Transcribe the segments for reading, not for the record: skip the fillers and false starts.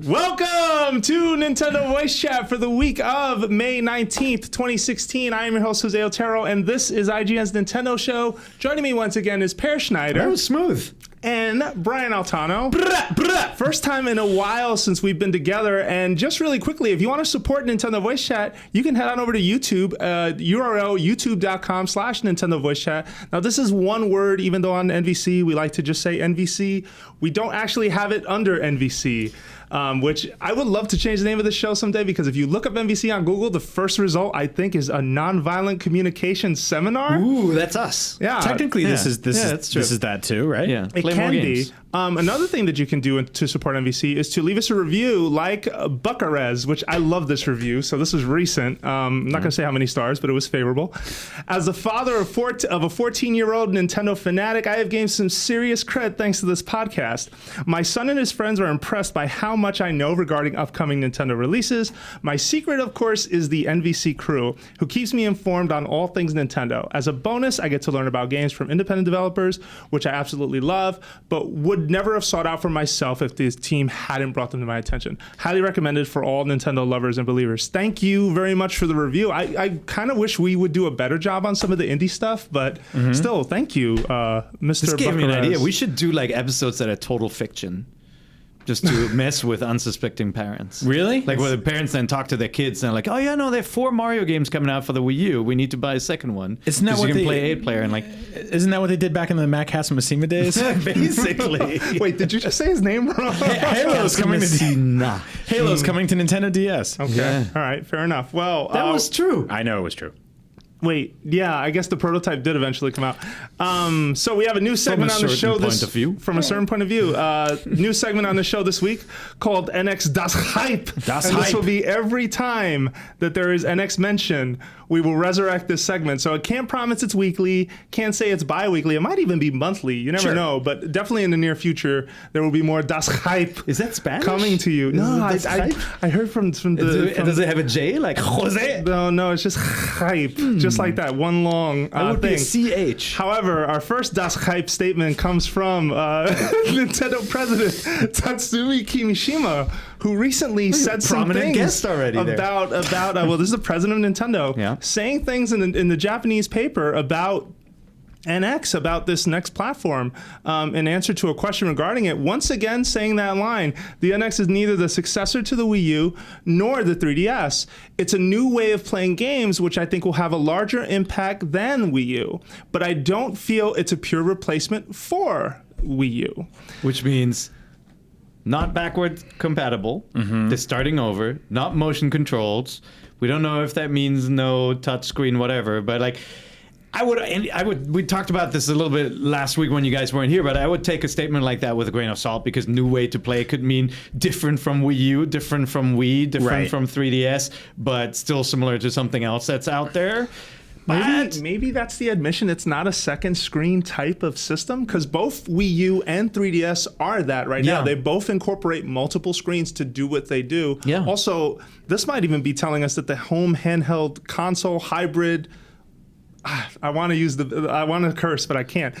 Welcome to Nintendo Voice Chat for the week of May 19th, 2016. I am your host, Jose Otero, and this is IGN's Nintendo Show. Joining me once again is Peer Schneider. That was smooth. And Brian Altano. First time in a while since we've been together. And just really quickly, if you want to support Nintendo Voice Chat, you can head on over to YouTube, URL youtube.com/Nintendo Voice Chat. Now, this is one word, even though on NVC, we like to just say NVC. We don't actually have it under NVC. Which I would love to change the name of the show someday, because if you look up NVC on Google, the first result I think is a nonviolent communication seminar. Ooh, that's us. Yeah, technically this is that too, right? Yeah, it can be. Another thing that you can do to support NVC is to leave us a review like Buckarez, which I love this review. So this is recent. I'm not going to say how many stars, but it was favorable. As the father of a 14-year-old Nintendo fanatic, I have gained some serious cred thanks to this podcast. My son and his friends are impressed by how much I know regarding upcoming Nintendo releases. My secret, of course, is the NVC crew, who keeps me informed on all things Nintendo. As a bonus, I get to learn about games from independent developers, which I absolutely love, but would never have sought out for myself if this team hadn't brought them to my attention. Highly recommended for all Nintendo lovers and believers. Thank you very much for the review. I kind of wish we would do a better job on some of the indie stuff, but still, thank you, Mr. This gave me an Buckarez. idea. We should do like episodes that are total fiction, just to mess with unsuspecting parents. Really? Like where the parents then talk to their kids and they're like, oh yeah, no, there are 4 Mario games coming out for the Wii U. We need to buy a second one. Isn't that what you can they play 8-player and like... Isn't that what they did back in the Mac Hasmashima days? Basically. Wait, did you just say his name wrong? Halo's coming to Halo's coming to Nintendo DS. Okay. Yeah. All right. Fair enough. Well, That was true. I know it was true. wait. Yeah, I guess the prototype did eventually come out. So we have a new segment on the show. From a certain point of view, new segment on the show this week called NX Das Hype. This will be every time that there is NX mention, we will resurrect this segment. So I can't promise it's weekly, can't say it's bi-weekly. It might even be monthly. You never know. But definitely in the near future, there will be more Das Hype. Is that Spanish? Coming to you. No, I heard from the... Does it have a J? Like Jose? No, it's just hype. Just like that. One long That would thing. be a CH. However, our first Das Hype statement comes from Nintendo president Tatsumi Kimishima, who recently said some things guest already about well, this is the president of Nintendo, saying things in the Japanese paper about NX, about this next platform, in answer to a question regarding it, once again saying that line, the NX is neither the successor to the Wii U nor the 3DS. It's a new way of playing games, which I think will have a larger impact than Wii U, but I don't feel it's a pure replacement for Wii U. Which means not backward compatible, they're starting over, not motion controls. We don't know if that means no touchscreen, whatever, but like, I would. We talked about this a little bit last week when you guys weren't here, but I would take a statement like that with a grain of salt, because new way to play could mean different from Wii U, different from Wii, different from 3DS, but still similar to something else that's out there. Maybe that's the admission. It's not a second screen type of system, because both Wii U and 3DS are that right now. They both incorporate multiple screens to do what they do. Yeah. Also, this might even be telling us that the home handheld console hybrid, I want to curse, but I can't,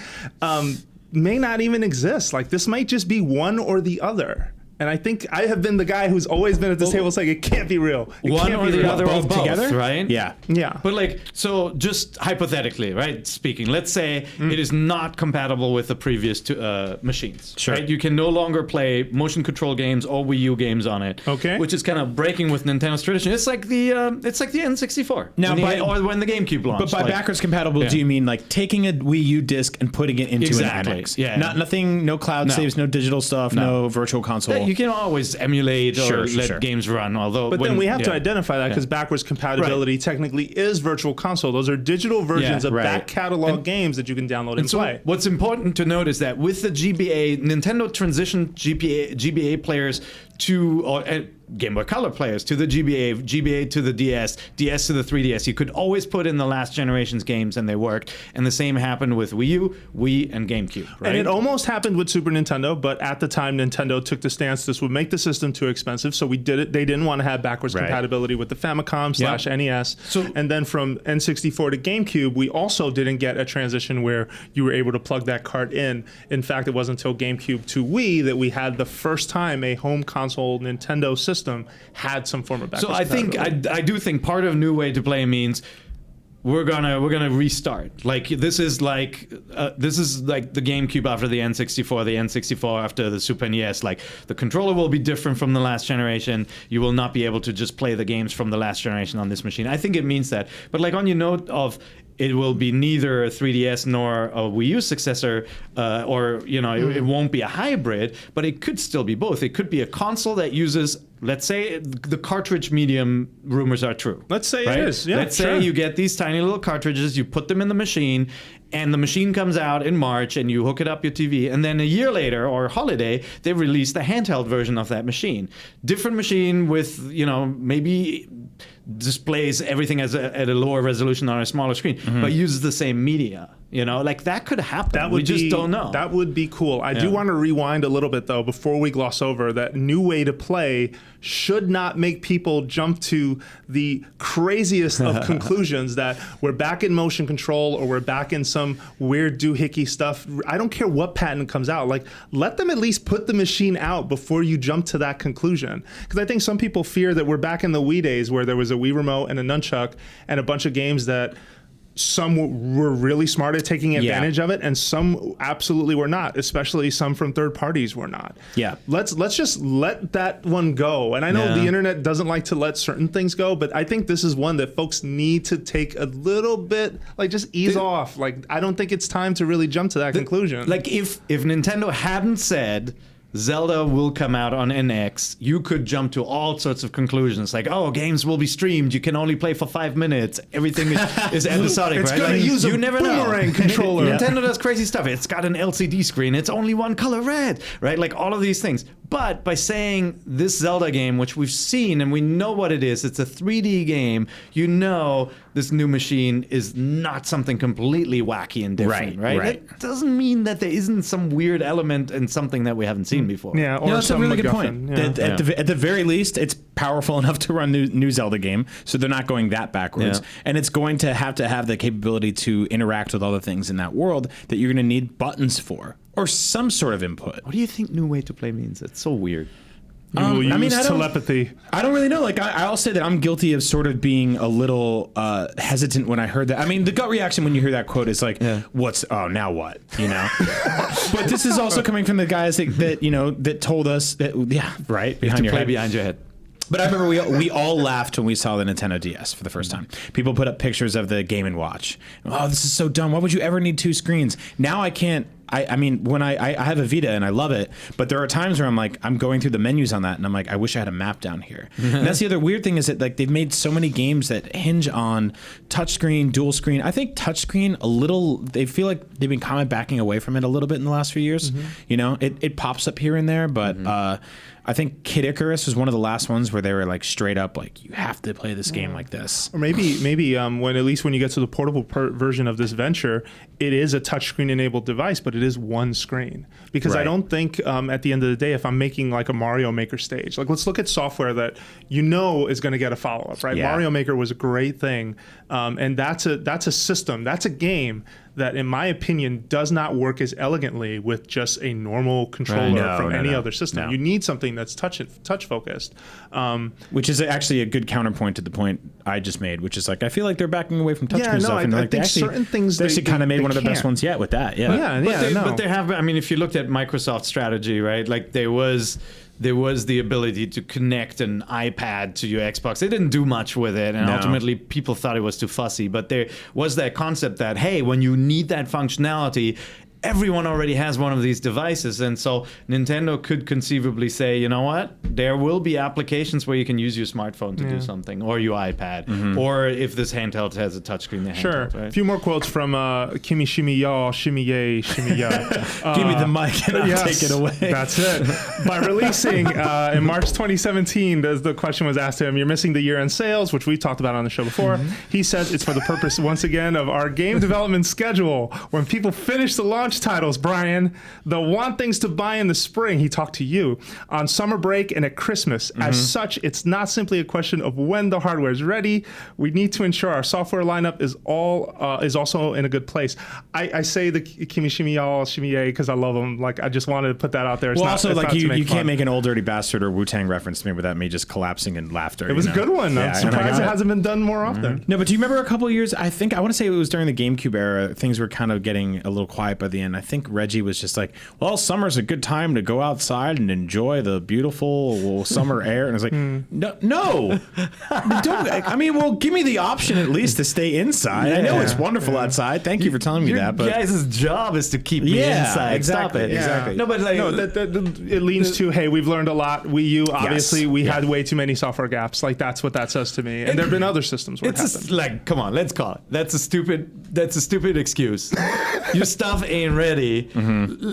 may not even exist. Like, this might just be one or the other. And I think I have been the guy who's always been at this table saying it can't be real. One or the other, or both together, right? Yeah. But like, so just hypothetically, right? Speaking, let's say it is not compatible with the previous two machines. Sure. Right? You can no longer play motion control games or Wii U games on it. Okay. Which is kind of breaking with Nintendo's tradition. It's like the N64. Now, or when the GameCube launched. But by backwards compatible, do you mean like taking a Wii U disc and putting it into an NX? Yeah. Nothing. No cloud saves. No digital stuff. No virtual console. You can always emulate or let games run, but then we have to identify that, because backwards compatibility technically is virtual console. Those are digital versions of back catalog games that you can download and play. What's important to note is that with the GBA, Nintendo transitioned GBA players to Game Boy Color players to the GBA to the DS to the 3DS. You could always put in the last generation's games and they worked. And the same happened with Wii U, Wii, and GameCube. Right? And it almost happened with Super Nintendo, but at the time Nintendo took the stance this would make the system too expensive, so we did it. They didn't want to have backwards compatibility with the Famicom / NES. And then from N64 to GameCube, we also didn't get a transition where you were able to plug that cart in. In fact, it wasn't until GameCube to Wii that we had the first time a home console console Nintendo system had some form of backwards So I think I do think part of new way to play means we're gonna restart. Like this is like the GameCube after the N64, the N64 after the Super NES. Like the controller will be different from the last generation. You will not be able to just play the games from the last generation on this machine. I think it means that. But like on your note of it will be neither a 3DS nor a Wii U successor, or it won't be a hybrid, but it could still be both. It could be a console that uses, let's say, the cartridge medium rumors are true. Let's say right? it is. Yeah, let's say you get these tiny little cartridges, you put them in the machine, and the machine comes out in March, and you hook it up your TV, and then a year later or holiday, they release the handheld version of that machine. Different machine with maybe displays everything at a lower resolution on a smaller screen, but uses the same media. Like that could happen. We just don't know. That would be cool. I do want to rewind a little bit though before we gloss over that new way to play should not make people jump to the craziest of conclusions that we're back in motion control or we're back in some weird doohickey stuff. I don't care what patent comes out. Like, let them at least put the machine out before you jump to that conclusion. Because I think some people fear that we're back in the Wii days where there was a Wii remote and a nunchuck and a bunch of games that some were really smart at taking advantage of it, and some absolutely were not, especially some from third parties were not. Yeah. Let's just let that one go. And I know the internet doesn't like to let certain things go, but I think this is one that folks need to take a little bit, like just ease off. Like, I don't think it's time to really jump to that conclusion. Like if Nintendo hadn't said Zelda will come out on NX, you could jump to all sorts of conclusions, like, oh, games will be streamed, you can only play for 5 minutes, everything is episodic, it's right? gonna Like, use you a never know. boomerang controller. Nintendo does crazy stuff. It's got an LCD screen, it's only one color red, right? Like all of these things. But by saying this Zelda game, which we've seen and we know what it is, it's a 3D game, this new machine is not something completely wacky and different, right? That doesn't mean that there isn't some weird element and something that we haven't seen before. Yeah, or that's a really good point. Yeah. At the very least, it's powerful enough to run new Zelda game, so they're not going that backwards. Yeah. And it's going to have the capability to interact with other things in that world that you're going to need buttons for, or some sort of input. What do you think new way to play means? It's so weird. You will use telepathy. I don't really know. Like, I'll say that I'm guilty of sort of being a little hesitant when I heard that. I mean, the gut reaction when you hear that quote is like, now what? But this is also coming from the guys that told us that, behind your head. But I remember we all laughed when we saw the Nintendo DS for the first time. People put up pictures of the Game & Watch. Oh, this is so dumb. Why would you ever need two screens? Now I can't. I mean, when I have a Vita and I love it, but there are times where I'm going through the menus on that and I'm like, I wish I had a map down here. And that's the other weird thing is that like they've made so many games that hinge on touchscreen, dual screen. I think touchscreen they feel like they've been kind of backing away from it a little bit in the last few years. It pops up here and there, but I think Kid Icarus was one of the last ones where they were like straight up like, you have to play this game like this. Or maybe when you get to the portable version of this venture, it is a touchscreen enabled device, but it is one screen. Because I don't think at the end of the day, if I'm making like a Mario Maker stage, like let's look at software that is going to get a follow-up, right? Yeah. Mario Maker was a great thing. And that's a system, that's a game that, in my opinion, does not work as elegantly with just a normal controller from any other system. You need something that's touch focused. Which is actually a good counterpoint to the point I just made, which is like, I feel like they're backing away from touchscreen stuff. And I think certain things they actually kind of made one of the best ones yet with that. But there have, I mean, if you looked at Microsoft's strategy, right, like there was the ability to connect an iPad to your Xbox. They didn't do much with it, and ultimately people thought it was too fussy. But there was that concept that, hey, when you need that functionality, everyone already has one of these devices. And so Nintendo could conceivably say, you know what? There will be applications where you can use your smartphone to do something, or your iPad, or if this handheld has a touchscreen. Handheld, right? A few more quotes from Kimishima, shimmy yay, shimmy ya. Give me the mic and I'll take it away. That's it. By releasing in March 2017, as the question was asked to him, you're missing the year-end sales, which we talked about on the show before. He says it's for the purpose, once again, of our game development schedule. When people finish the launch launch titles, Brian. They'll want things to buy in the spring. He talked to you on summer break and at Christmas. As such, it's not simply a question of when the hardware is ready. We need to ensure our software lineup is also in a good place. I say the Kimishima y'all Shimiye because I love them. Like I just wanted to put that out there. It's well, not, also it's like not to you make can't fun. make an Old Dirty Bastard or Wu-Tang reference to me without me just collapsing in laughter. It was a good one. Yeah, I'm surprised it hasn't been done more often. No, but do you remember a couple of years? I want to say it was during the GameCube era. Things were kind of getting a little quiet by the end. I think Reggie was just like, "Well, summer's a good time to go outside and enjoy the beautiful summer air." And I was like, "No, don't." I mean, well, give me the option at least to stay inside. I know it's wonderful outside. Thank you for telling me Your that. But guys' job is to keep me inside. exactly, Stop it. exactly. No, but like, It leans to, hey, we've learned a lot. Wii U, obviously, we had way too many software gaps. Like that's what that says to me. And there have been other systems where it happened. like, come on, let's call it. That's a stupid excuse. Your stuff ain't ready.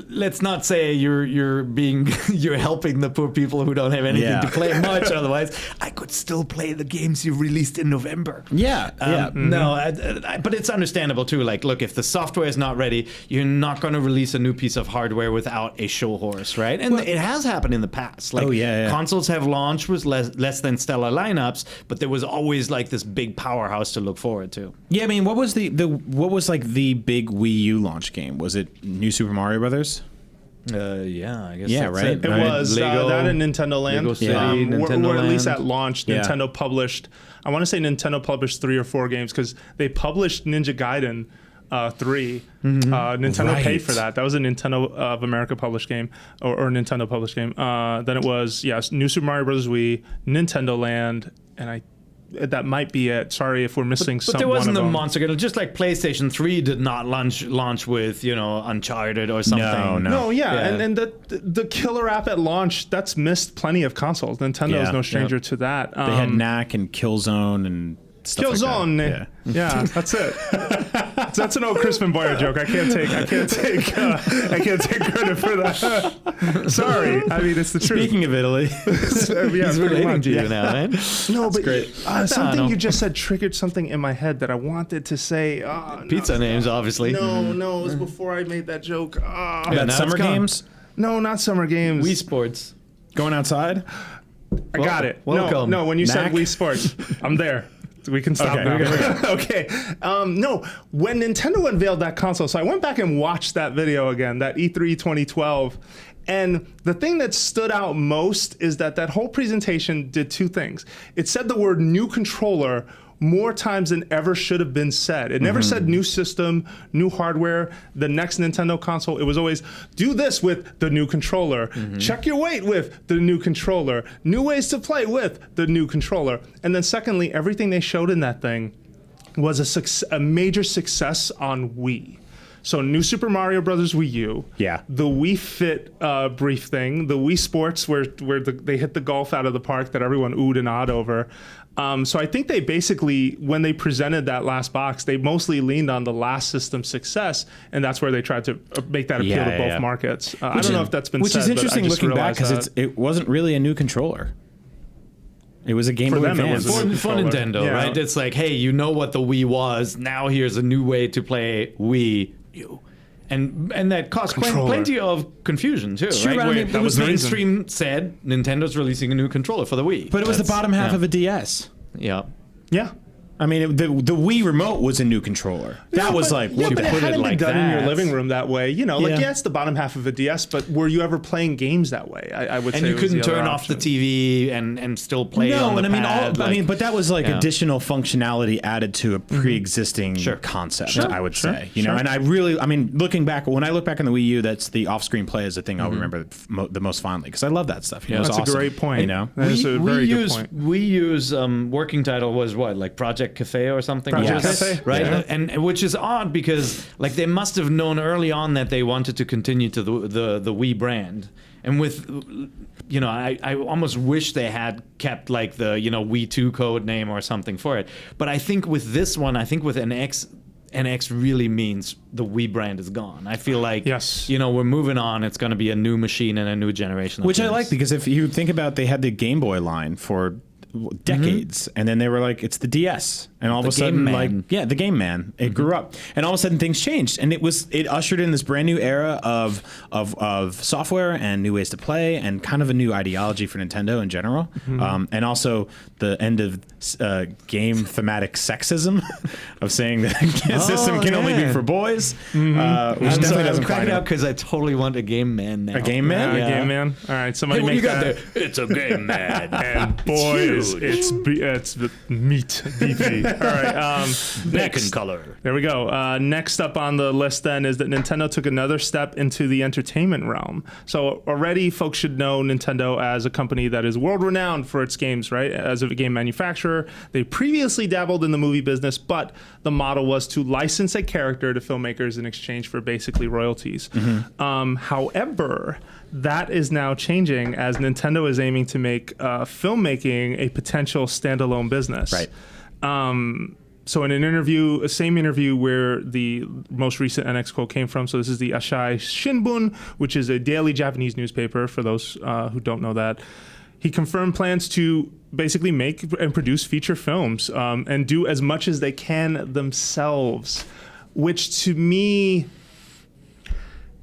Let's not say you're you're helping the poor people who don't have anything to play much. Otherwise, I could still play the games you released in November. Yeah. No, but it's understandable too. Like, look, if the software is not ready, you're not going to release a new piece of hardware without a show horse, right? And it has happened in the past. Like, consoles have launched with less than stellar lineups, but there was always like this big powerhouse to look forward to. Yeah, I mean, what was the the big Wii U launch game? Was it New Super Mario Brothers? Yeah, I guess. Yeah, that's right. It was that in Nintendo Land. Lego City, Nintendo or at least Land. at launch, Nintendo published. I want to say Nintendo published 3 or 4 games because they published Ninja Gaiden 3. Nintendo paid for that. That was a Nintendo of America published game or Nintendo published game. Then it was New Super Mario Bros. Wii, Nintendo Land, and that might be it. Sorry if we're missing some. But there wasn't one a of them. monster game. Just like PlayStation 3 did not launch with Uncharted or something. No, and the killer app at launch that's missed plenty of consoles. Nintendo is no stranger to that. They had Knack and Killzone and stuff Killzone. like that. Yeah, that's it. That's an old Crispin Boyer joke. I can't take credit for that. Sorry. I mean, it's the truth. Speaking of Italy, He's relating to you now, man. No, but great. something you just said triggered something in my head that I wanted to say. Pizza names, obviously. No, it was before I made that joke. Yeah, that now summer it's gone. games, No, not summer games. Wii Sports. going outside. I got it. Welcome. No, when you said Knack? Wii Sports, I'm there. We can stop now. Okay. No, when Nintendo unveiled that console, so I went back and watched that video again, that E3 2012. And the thing that stood out most is that whole presentation did 2 things. It said the word new controller more times than ever should have been said. It never said new system, new hardware, the next Nintendo console. It was always do this with the new controller, check your weight with the new controller, new ways to play with the new controller. And then secondly, everything they showed in that thing was a major success on Wii. So New Super Mario Bros. Wii U, the Wii Fit brief thing, the Wii Sports where they hit the golf out of the park that everyone oohed and awed over. So I think they basically, when they presented that last box, they mostly leaned on the last system success, and that's where they tried to make that appeal to both markets. I don't know if that's been which said, is interesting but I just looking back realized because it wasn't really a new controller. It was a Game Boy them, it Advance. was a new For controller. Nintendo, Yeah. right? It's like, hey, you know what the Wii was. Now here's a new way to play Wii U. And that caused plenty of confusion too, Sure, right? but I Where mean, that was the mainstream said Nintendo's releasing a new controller for the Wii. But it was the bottom half of a DS. Yeah. Yeah. I mean, the Wii remote was a new controller. That was like, Yeah, what but the it put it hadn't been like done in your that. living room that way. Yeah. It's the bottom half of a DS, but were you ever playing games that way? I would say. And you it was couldn't the other turn off the option. TV and still play on the pad. but that was like Yeah. additional functionality added to a pre-existing concept. I would say, and I mean, looking back, when I look back on the Wii U, that's the off-screen play is the thing I'll remember the most fondly because I love that stuff. That's awesome, a great point. That is a very good point. We use working title was what, like Project Cafe or something? Project Yes. Cafe. Right, Yeah. and which is odd because like they must have known early on that they wanted to continue to the Wii brand, and with I almost wish they had kept like the Wii 2 code name or something for it. But I think with this one, with NX really means the Wii brand is gone. I feel like we're moving on. It's going to be a new machine and a new generation. Which I like because if you think about, they had the Game Boy line for decades, and then they were like, it's the DS, and all of a sudden, the Game Man, it grew up, and all of a sudden things changed, and it ushered in this brand new era of software and new ways to play, and kind of a new ideology for Nintendo in general, and also the end of game thematic sexism of saying that the system can only be for boys, which definitely doesn't crack it up because I totally want a Game Man now. A Game Man, a Game Man. All right, somebody What make you got that. there? It's a Game Man. And boys, it's meat, beefy. All right, Bacon color. there we go. Next up on the list then is that Nintendo took another step into the entertainment realm. So already folks should know Nintendo as a company that is world renowned for its games, right? As a game manufacturer. They previously dabbled in the movie business, but the model was to license a character to filmmakers in exchange for basically royalties. However, that is now changing as Nintendo is aiming to make filmmaking a potential standalone business. Right. So in an interview, same interview where the most recent NX quote came from, so this is the Asahi Shimbun, which is a daily Japanese newspaper, for those who don't know that. He confirmed plans to basically make and produce feature films and do as much as they can themselves, which to me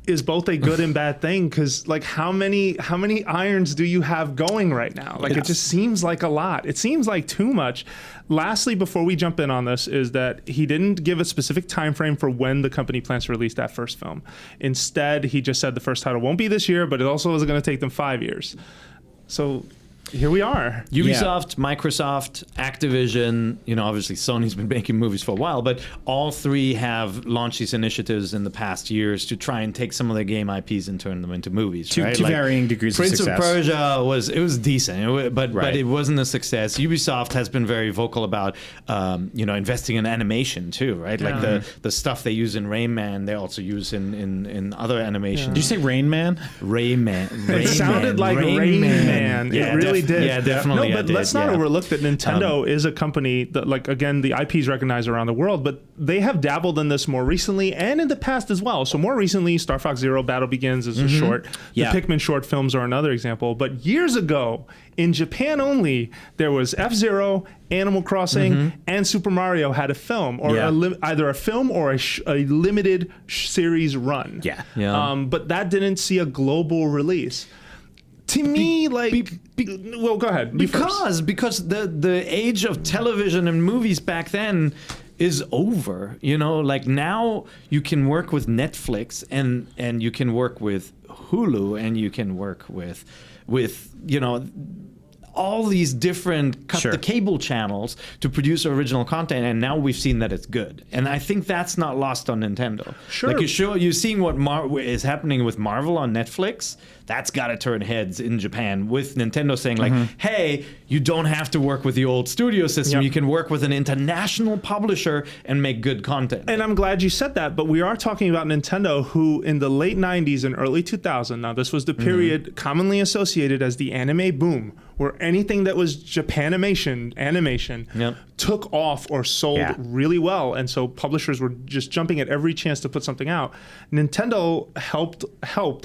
is both a good and bad thing, because like how many irons do you have going right now? Like it just seems like a lot. It seems like too much. Lastly, before we jump in on this, is that he didn't give a specific time frame for when the company plans to release that first film. Instead, he just said the first title won't be this year, but it also is going to take them 5 years. So here we are. Ubisoft, Microsoft, Activision, obviously Sony's been making movies for a while, but all three have launched these initiatives in the past years to try and take some of their game IPs and turn them into movies. To varying degrees Prince of success. Prince of Persia was decent, but it wasn't a success. Ubisoft has been very vocal about investing in animation too, right? Like the stuff they use in Rain Man, they also use in other animation. Did you say Rain Man? Rayman. It sounded like Rain Man. Yeah, it really did. Yeah, definitely. No, but let's not overlook that Nintendo is a company that, like, again, the IP is recognized around the world, but they have dabbled in this more recently and in the past as well. So more recently, Star Fox Zero Battle Begins is a short. The Pikmin short films are another example. But years ago, in Japan only, there was F-Zero, Animal Crossing, and Super Mario had a film, or either a film or a limited series run. But that didn't see a global release. To me, well, go ahead. Because the age of television and movies back then is over. Like now you can work with Netflix and you can work with Hulu and you can work with all these different the cable channels to produce original content, and now we've seen that it's good, and I think that's not lost on Nintendo. Like you're seeing what is happening with Marvel on Netflix. That's got to turn heads in Japan, with Nintendo saying like, hey, you don't have to work with the old studio system. You can work with an international publisher and make good content. And I'm glad you said that, but we are talking about Nintendo, who in the late 90s and early 2000s, now this was the period commonly associated as the anime boom, where anything that was Japanimation, animation, took off or sold really well. And so publishers were just jumping at every chance to put something out. Nintendo helped,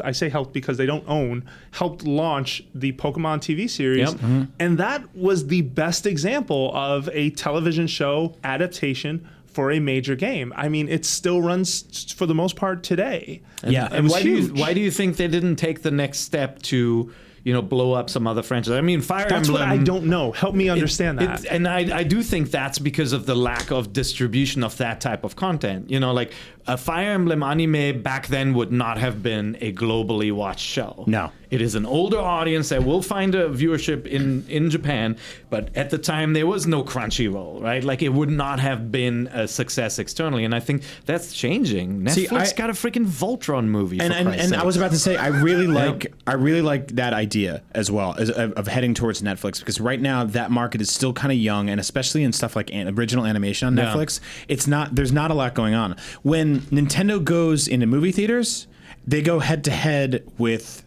I say helped because they don't own, helped launch the Pokemon TV series. And that was the best example of a television show adaptation for a major game. I mean, it still runs for the most part today. And why do you think they didn't take the next step to blow up some other franchise? I mean, Fire Emblem... That's what I don't know. Help me understand that. And I do think that's because of the lack of distribution of that type of content. Like a Fire Emblem anime back then would not have been a globally watched show. No. It is an older audience that will find a viewership in Japan, but at the time there was no Crunchyroll, right? Like it would not have been a success externally, and I think that's changing. Netflix got a freaking Voltron movie. And I was about to say, I really like that idea as well of heading towards Netflix, because right now that market is still kind of young, and especially in stuff like original animation on Netflix, there's not a lot going on. When Nintendo goes into movie theaters, they go head to head with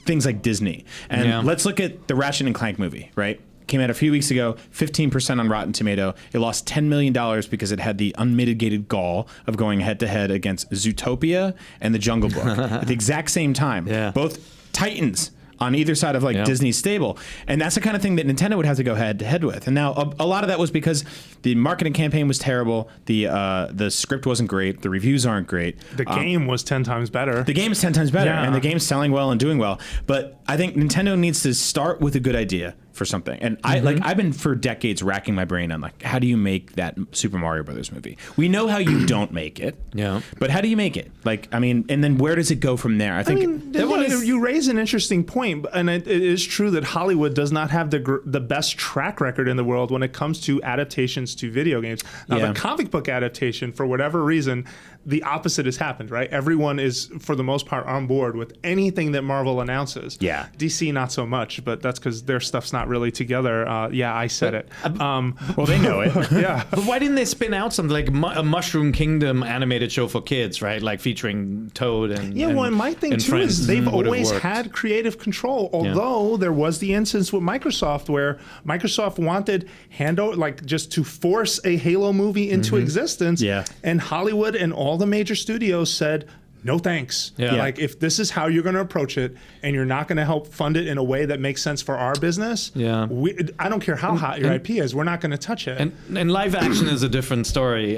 things like Disney. And let's look at the Ratchet and Clank movie, right? Came out a few weeks ago, 15% on Rotten Tomato. It lost $10 million because it had the unmitigated gall of going head to head against Zootopia and The Jungle Book at the exact same time. Both titans on either side of like Disney's stable. And that's the kind of thing that Nintendo would have to go head to head with. And now a lot of that was because the marketing campaign was terrible. The script wasn't great. The reviews aren't great. The game was 10 times better. The game is 10 times better, and the game's selling well and doing well. But I think Nintendo needs to start with a good idea for something. And I've been for decades racking my brain on like, how do you make that Super Mario Brothers movie? We know how you don't make it. Yeah. But how do you make it? Like, I mean, and then where does it go from there? I think you raise an interesting point, and it is true that Hollywood does not have the best track record in the world when it comes to adaptations to video games. Now, the comic book adaptation, for whatever reason, the opposite has happened, right? Everyone is, for the most part, on board with anything that Marvel announces. Yeah. DC, not so much, but that's because their stuff's not really together. I said it. Well, they know it. Yeah. But why didn't they spin out something like a Mushroom Kingdom animated show for kids, right? Like featuring Toad and and my thing too is they've always had creative control. Although there was the instance with Microsoft where Microsoft wanted just to force a Halo movie into existence. Yeah. And Hollywood and all the major studios said, no thanks. Yeah. Like, if this is how you're going to approach it and you're not going to help fund it in a way that makes sense for our business, I don't care how hot your IP is, we're not going to touch it. And live action is a different story.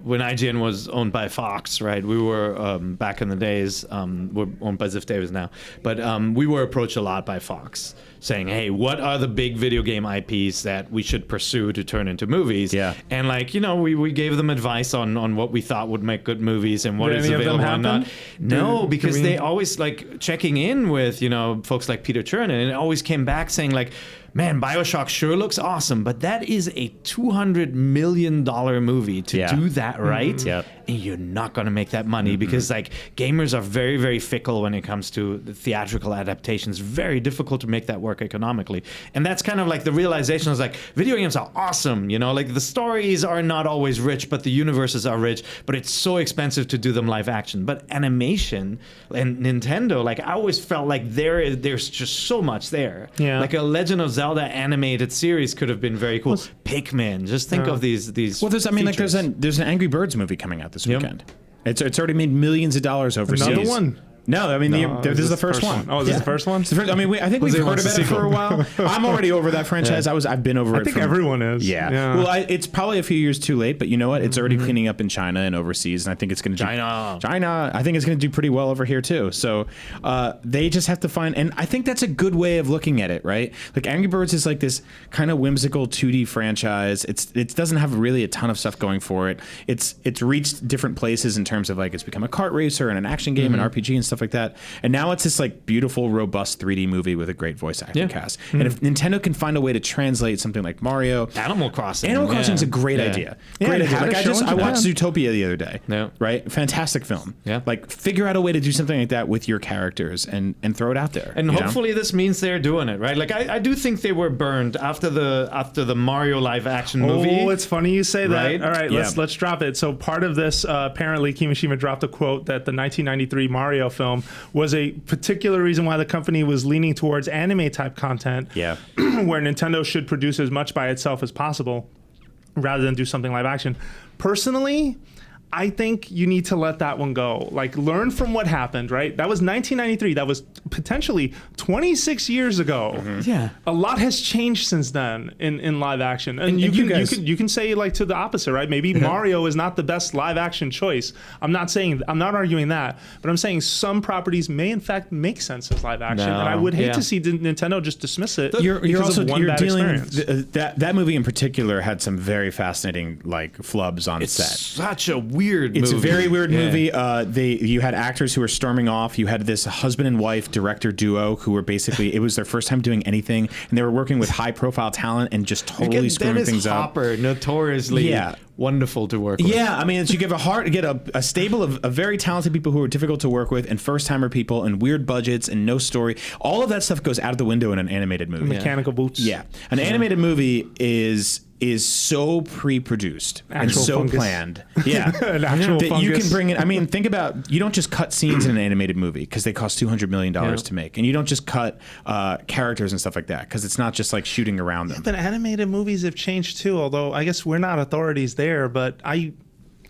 When IGN was owned by Fox, right? We were back in the days. We're owned by Ziff Davis now, but we were approached a lot by Fox, saying, "Hey, what are the big video game IPs that we should pursue to turn into movies?" Yeah, and we gave them advice on what we thought would make good movies and what is available and not. No, because they always checking in with folks like Peter Chernin, and it always came back saying man, BioShock sure looks awesome, but that is a $200 million movie to do that right. Yep. And you're not going to make that money because gamers are very, very fickle when it comes to the theatrical adaptations. Very difficult to make that work economically. And that's kind of the realization is video games are awesome. The stories are not always rich, but the universes are rich, but it's so expensive to do them live action. But animation and Nintendo, I always felt there's just so much there. Yeah. Like a Legend of Zelda animated series could have been very cool. Pikmin, just think of these. Well, there's an Angry Birds movie coming out this weekend. It's already made millions of dollars overseas. Another one. No, I mean, this is the first one. Oh, is this the first one? I mean, I think we've heard about it for a while. I'm already over that franchise. I've been over it. I think everyone is. Yeah. Well, it's probably a few years too late, but you know what? It's already cleaning up in China and overseas, and I think it's going to China. I think it's going to do pretty well over here too. So they just have to find, and I think that's a good way of looking at it, right? Angry Birds is this kind of whimsical 2D franchise. It doesn't have really a ton of stuff going for it. It's reached different places in terms of it's become a kart racer and an action game and RPG and stuff like that. And now it's this beautiful, robust 3D movie with a great voice acting cast. And if Nintendo can find a way to translate something like Mario, Animal Crossing is a great idea. Great idea. I watched Zootopia the other day. Yeah. Right, fantastic film. Yeah. Figure out a way to do something like that with your characters and throw it out there. And hopefully this means they're doing it right. I do think they were burned after the Mario live action movie. Oh, it's funny you say that. Right? All right, let's drop it. So part of this, apparently, Kimishima dropped a quote that the 1993 Mario film was a particular reason why the company was leaning towards anime type content, where Nintendo should produce as much by itself as possible rather than do something live action. Personally, I think you need to let that one go. Learn from what happened, right? That was 1993. That was potentially 26 years ago. Mm-hmm. Yeah. A lot has changed since then in live action. And you can say to the opposite, right? Maybe Mario is not the best live action choice. I'm not arguing that, but I'm saying some properties may in fact make sense as live action. And I would hate to see Nintendo just dismiss it. You're dealing that movie in particular had some very fascinating flubs on set. Such a weird It's movie. A very weird movie. You had actors who were storming off. You had this husband and wife director duo who were basically, it was their first time doing anything, and they were working with high profile talent and just totally screwing things up. Hopper, notoriously wonderful to work with. Yeah, I mean, you get a stable of very talented people who are difficult to work with and first timer people and weird budgets and no story. All of that stuff goes out of the window in an animated movie. Mechanical boots. Yeah. An animated movie is so pre-produced and so planned. Yeah. That you can bring in. I mean, think about, you don't just cut scenes in an animated movie because they cost $200 million to make. And you don't just cut characters and stuff like that because it's not just shooting around them. But animated movies have changed too, although I guess we're not authorities there, but I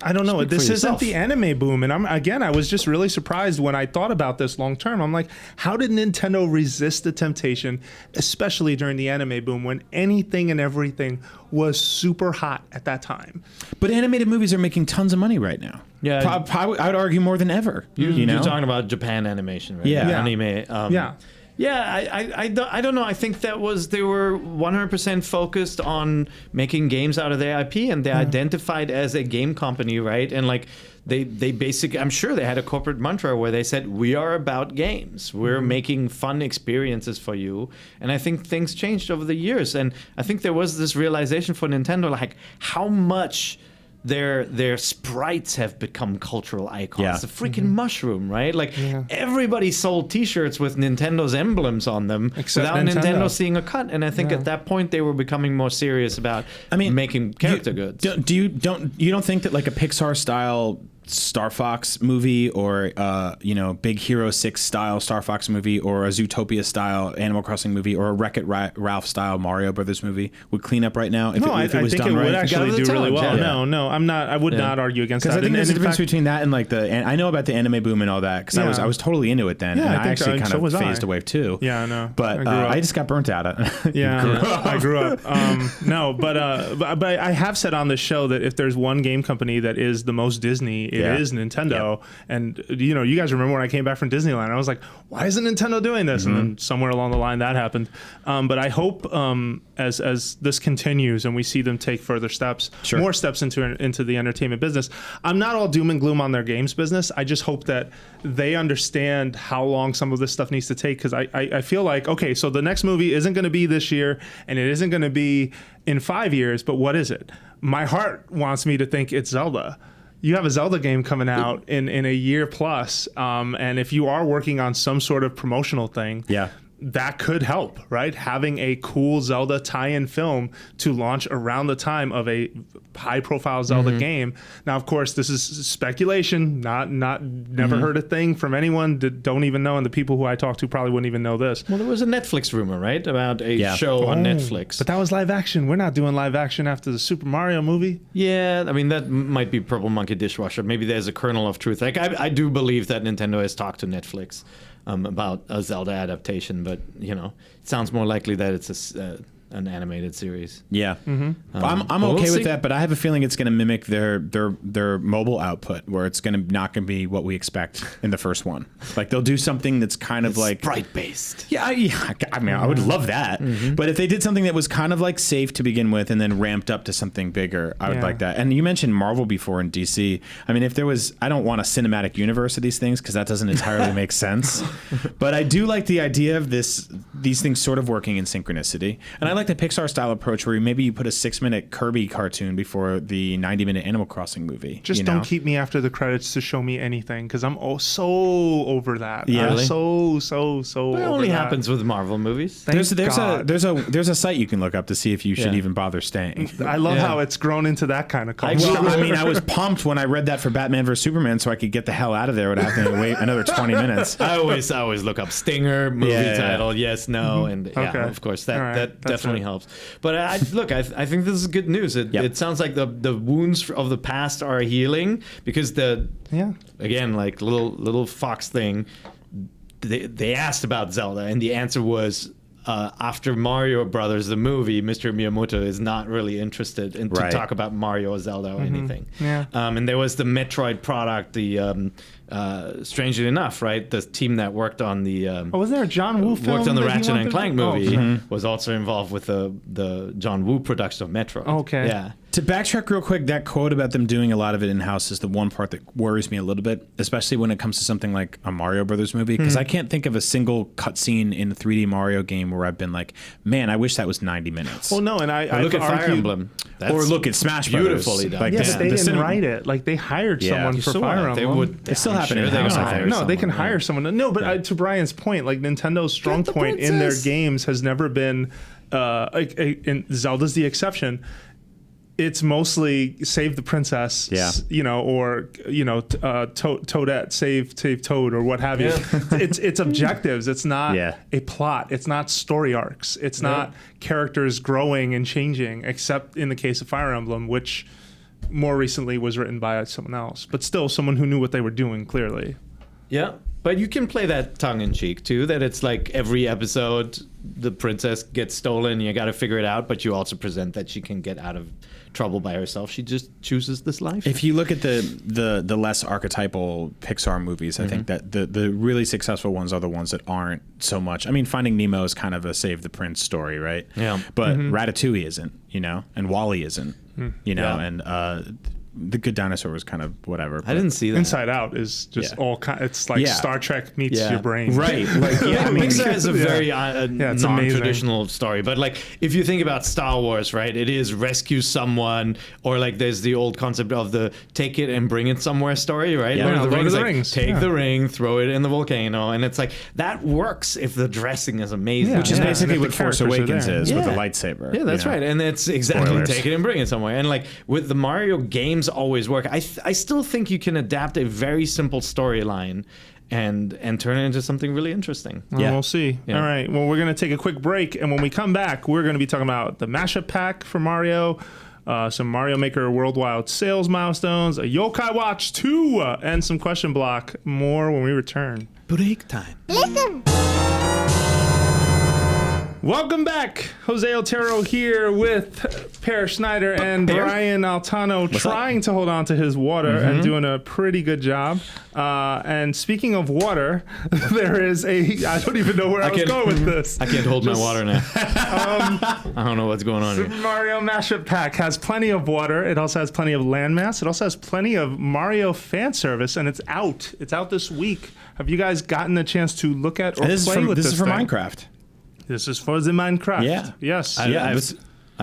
I don't know. Speak This for isn't yourself. the anime boom. And I was just really surprised when I thought about this long term. I'm like, how did Nintendo resist the temptation, especially during the anime boom when anything and everything was super hot at that time? But animated movies are making tons of money right now. Yeah. I would argue more than ever. You know? You're talking about Japan animation, right? Yeah. Anime. Yeah. Yeah, I don't know. I think they were 100% focused on making games out of their IP, and they identified as a game company, right? And like they basically, I'm sure they had a corporate mantra where they said, "We are about games. We're making fun experiences for you." And I think things changed over the years, and I think there was this realization for Nintendo, like how much their sprites have become cultural icons. Yeah. The freaking mushroom, right? Like everybody sold T-shirts with Nintendo's emblems on them Except without Nintendo Nintendo. seeing a cut. And I think at that point they were becoming more serious about making character goods. You don't think that like a Pixar style Star Fox movie or Big Hero 6 style Star Fox movie or a Zootopia style Animal Crossing movie or a Wreck-It Ralph style Mario Brothers movie would clean up right now if I it was think done it would right? actually Got the do really well. talent, yeah. No, I'm not. I would not argue against that. Because I think And there's a in difference fact- between that and like and I know about the anime boom and all that because Yeah. I was totally into it then, Yeah, and I I think actually so, kind so of was I. phased away too. Yeah, I know. But I grew up. I just got burnt out. Yeah, I grew up. No, but I have said on this show that if there's one game company that is the most Disney, it is Nintendo. And you guys remember when I came back from Disneyland, I was like, why isn't Nintendo doing this? And then somewhere along the line that happened. But I hope as this continues and we see them take further steps, more steps into the entertainment business. I'm not all doom and gloom on their games business. I just hope that they understand how long some of this stuff needs to take, because I feel like, okay, so the next movie isn't going to be this year and it isn't going to be in 5 years, but what is it? My heart wants me to think it's Zelda. You have a Zelda game coming out in a year plus, and if you are working on some sort of promotional thing, that could help, right? Having a cool Zelda tie-in film to launch around the time of a high-profile Zelda game. Now, of course, this is speculation. Never heard a thing from anyone that don't even know, and the people who I talk to probably wouldn't even know this. Well, there was a Netflix rumor, right, about a show on Netflix. But that was live action. We're not doing live action after the Super Mario movie. Yeah, I mean, that might be Purple Monkey Dishwasher. Maybe there's a kernel of truth. Like, I do believe that Nintendo has talked to Netflix about a Zelda adaptation, but it sounds more likely that it's an animated series. Yeah, I'm we'll okay see. with that, but I have a feeling it's going to mimic their mobile output, where it's not going to be what we expect in the first one. Like they'll do something that's kind of like sprite based. Yeah, I mean, I would love that. But if they did something that was kind of like safe to begin with and then ramped up to something bigger, I would like that. And you mentioned Marvel before in DC. I mean, if there was, I don't want a cinematic universe of these things because that doesn't entirely make sense. But I do like the idea of these things sort of working in synchronicity. And I like the Pixar style approach where maybe you put a 6-minute Kirby cartoon before the 90-minute Animal Crossing movie. Just don't keep me after the credits to show me anything, because I'm so over that. Yeah, I'm really? so It over only that. happens with Marvel movies. There's God. a site you can look up to see if you should Yeah. even bother staying. I love how it's grown into that kind of culture. Well, I mean, I was pumped when I read that for Batman vs Superman, so I could get the hell out of there without having to wait another 20 minutes. I always look up stinger, movie title, yes, no, and Okay. of course that All right. that That's definitely it. helps. But I think this is good news. It sounds like the wounds of the past are healing, because again, like little Fox thing, they asked about Zelda and the answer was, after Mario Brothers, the movie, Mr. Miyamoto is not really interested in to talk about Mario or Zelda or anything. Yeah. And there was the Metroid product, the strangely enough, right, the team that worked on the was there a John Woo film? worked on the that he Ratchet and wanted? Clank Oh, movie sorry. was also involved with the John Woo production of Metroid. Okay. Yeah. To backtrack real quick, that quote about them doing a lot of it in-house is the one part that worries me a little bit, especially when it comes to something like a Mario Brothers movie, because I can't think of a single cutscene in a 3D Mario game where I've been like, man, I wish that was 90 minutes. Well, no, and I Look at Fire argued, Emblem. Or look at Smash Brothers. beautifully done. Like Yeah, the- but they the didn't cinem- write it. Like they hired Yeah. someone You for So Fire what? They Emblem. would. It's still I'm happening sure they're in-house, gonna I think. hire No, they can someone, hire someone. No, but to Brian's point, like Nintendo's strong the point in their princess. games has never been, and Zelda's the exception. It's mostly save the princess, or Toadette save Toad or what have you. It's objectives. It's not a plot. It's not story arcs. It's not characters growing and changing, except in the case of Fire Emblem, which more recently was written by someone else, but still someone who knew what they were doing clearly. Yeah, but you can play that tongue-in-cheek too, that it's like every episode the princess gets stolen, you got to figure it out, but you also present that she can get out of trouble by herself. She just chooses this life. If you look at the less archetypal Pixar movies, I think that the really successful ones are the ones that aren't so much. I mean, Finding Nemo is kind of a Save the Prince story, right? Yeah. But Ratatouille isn't, you know, and Wall-E isn't, you know, and The Good Dinosaur was kind of whatever. I didn't see that. Inside Out is just all kind. It's like Star Trek meets your brain. Right. Like, I mean, Pixar is a very it's non-traditional story, but like if you think about Star Wars, right, it is rescue someone, or like there's the old concept of the take it and bring it somewhere story, right? Yeah. Lord of the Lord of Rings, the like, Rings. take the ring, throw it in the volcano, and it's like that works if the dressing is amazing. which is Yeah, basically and if what the Force characters are Awakens there. is with the Yeah. lightsaber. Yeah, that's you know? right, and it's exactly Spoilers. take it and bring it somewhere. And like with the Mario games, always work. I still think you can adapt a very simple storyline and turn it into something really interesting. Well, Yeah. we'll see. Yeah. All right. Well, we're going to take a quick break. And when we come back, we're going to be talking about the mashup pack for Mario, some Mario Maker Worldwide sales milestones, a Yokai Watch 2, and some question block. More when we return. Break time. Welcome back. Jose Otero here with Peer Schneider and Brian Altano trying to hold on to his water and doing a pretty good job. And speaking of water, there is I don't even know where I was going with this. I can't hold my water now. I don't know what's going on Super here. Mario Mashup Pack has plenty of water. It also has plenty of landmass. It also has plenty of Mario fan service, and it's out. It's out this week. Have you guys gotten a chance to look at or play with this? This is for thing? Minecraft. This is for the Minecraft. Yeah. Yes. I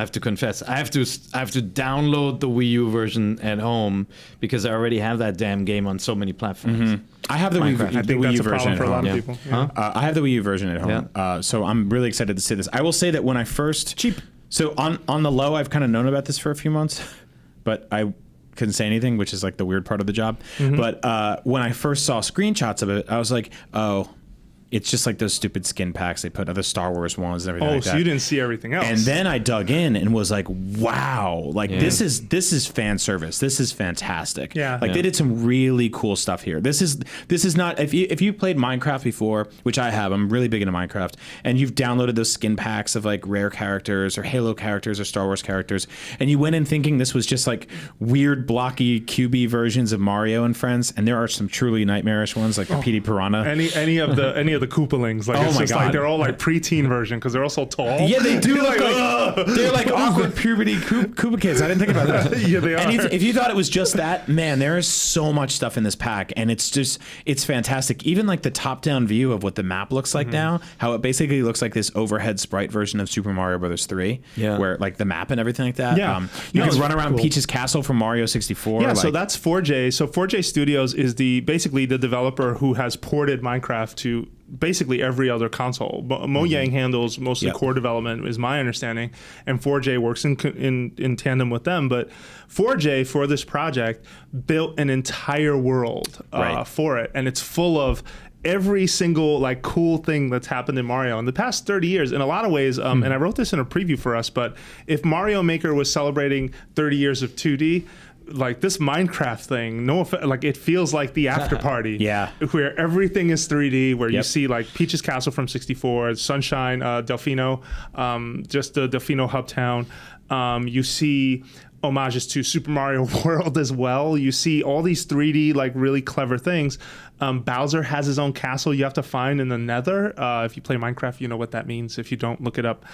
have to confess, I have to download the Wii U version at home because I already have that damn game on so many platforms. I have the Minecraft. I think Wii that's U a version problem at for a lot home. of people. Yeah. I have the Wii U version at home, so I'm really excited to see this. I will say that when I first so on the low, I've kind of known about this for a few months, but I couldn't say anything, which is like the weird part of the job. But when I first saw screenshots of it, I was like, oh, it's just like those stupid skin packs they put, other Star Wars ones and everything like that. So you didn't see everything else. And then I dug in and was like, wow, like this is fan service. This is fantastic. Yeah. Like they did some really cool stuff here. This is not, if you played Minecraft before, which I have, I'm really big into Minecraft, and you've downloaded those skin packs of like rare characters or Halo characters or Star Wars characters, and you went in thinking this was just like weird blocky cubey versions of Mario and friends, and there are some truly nightmarish ones like the PD Piranha. any of the Koopalings, like it's my just God. like they're all like preteen version because they're all so tall. Yeah, they do look like "Ugh." they're like awkward puberty Koopa kids. I didn't think about that. Yeah, they And are. if you thought it was just that, man, there is so much stuff in this pack, and it's fantastic. Even like the top-down view of what the map looks like now, how it basically looks like this overhead sprite version of Super Mario Brothers 3, where like the map and everything like that. Yeah. You No, can it's run around cool. Peach's Castle from Mario 64. Yeah, so like- that's 4J. So 4J Studios is basically the developer who has ported Minecraft to basically every other console. Mojang handles most of the core development, is my understanding, and 4J works in tandem with them. But 4J for this project built an entire world for it, and it's full of every single like cool thing that's happened in Mario in the past 30 years in a lot of ways. And I wrote this in a preview for us, but if Mario Maker was celebrating 30 years of 2D, like this Minecraft thing, like it feels like the after party, where everything is 3D, where you see like Peach's Castle from 64, Sunshine, Delfino, just the Delfino hub town. You see homages to Super Mario World as well. You see all these 3D like really clever things. Bowser has his own castle you have to find in the Nether. If you play Minecraft, you know what that means. If you don't, look it up.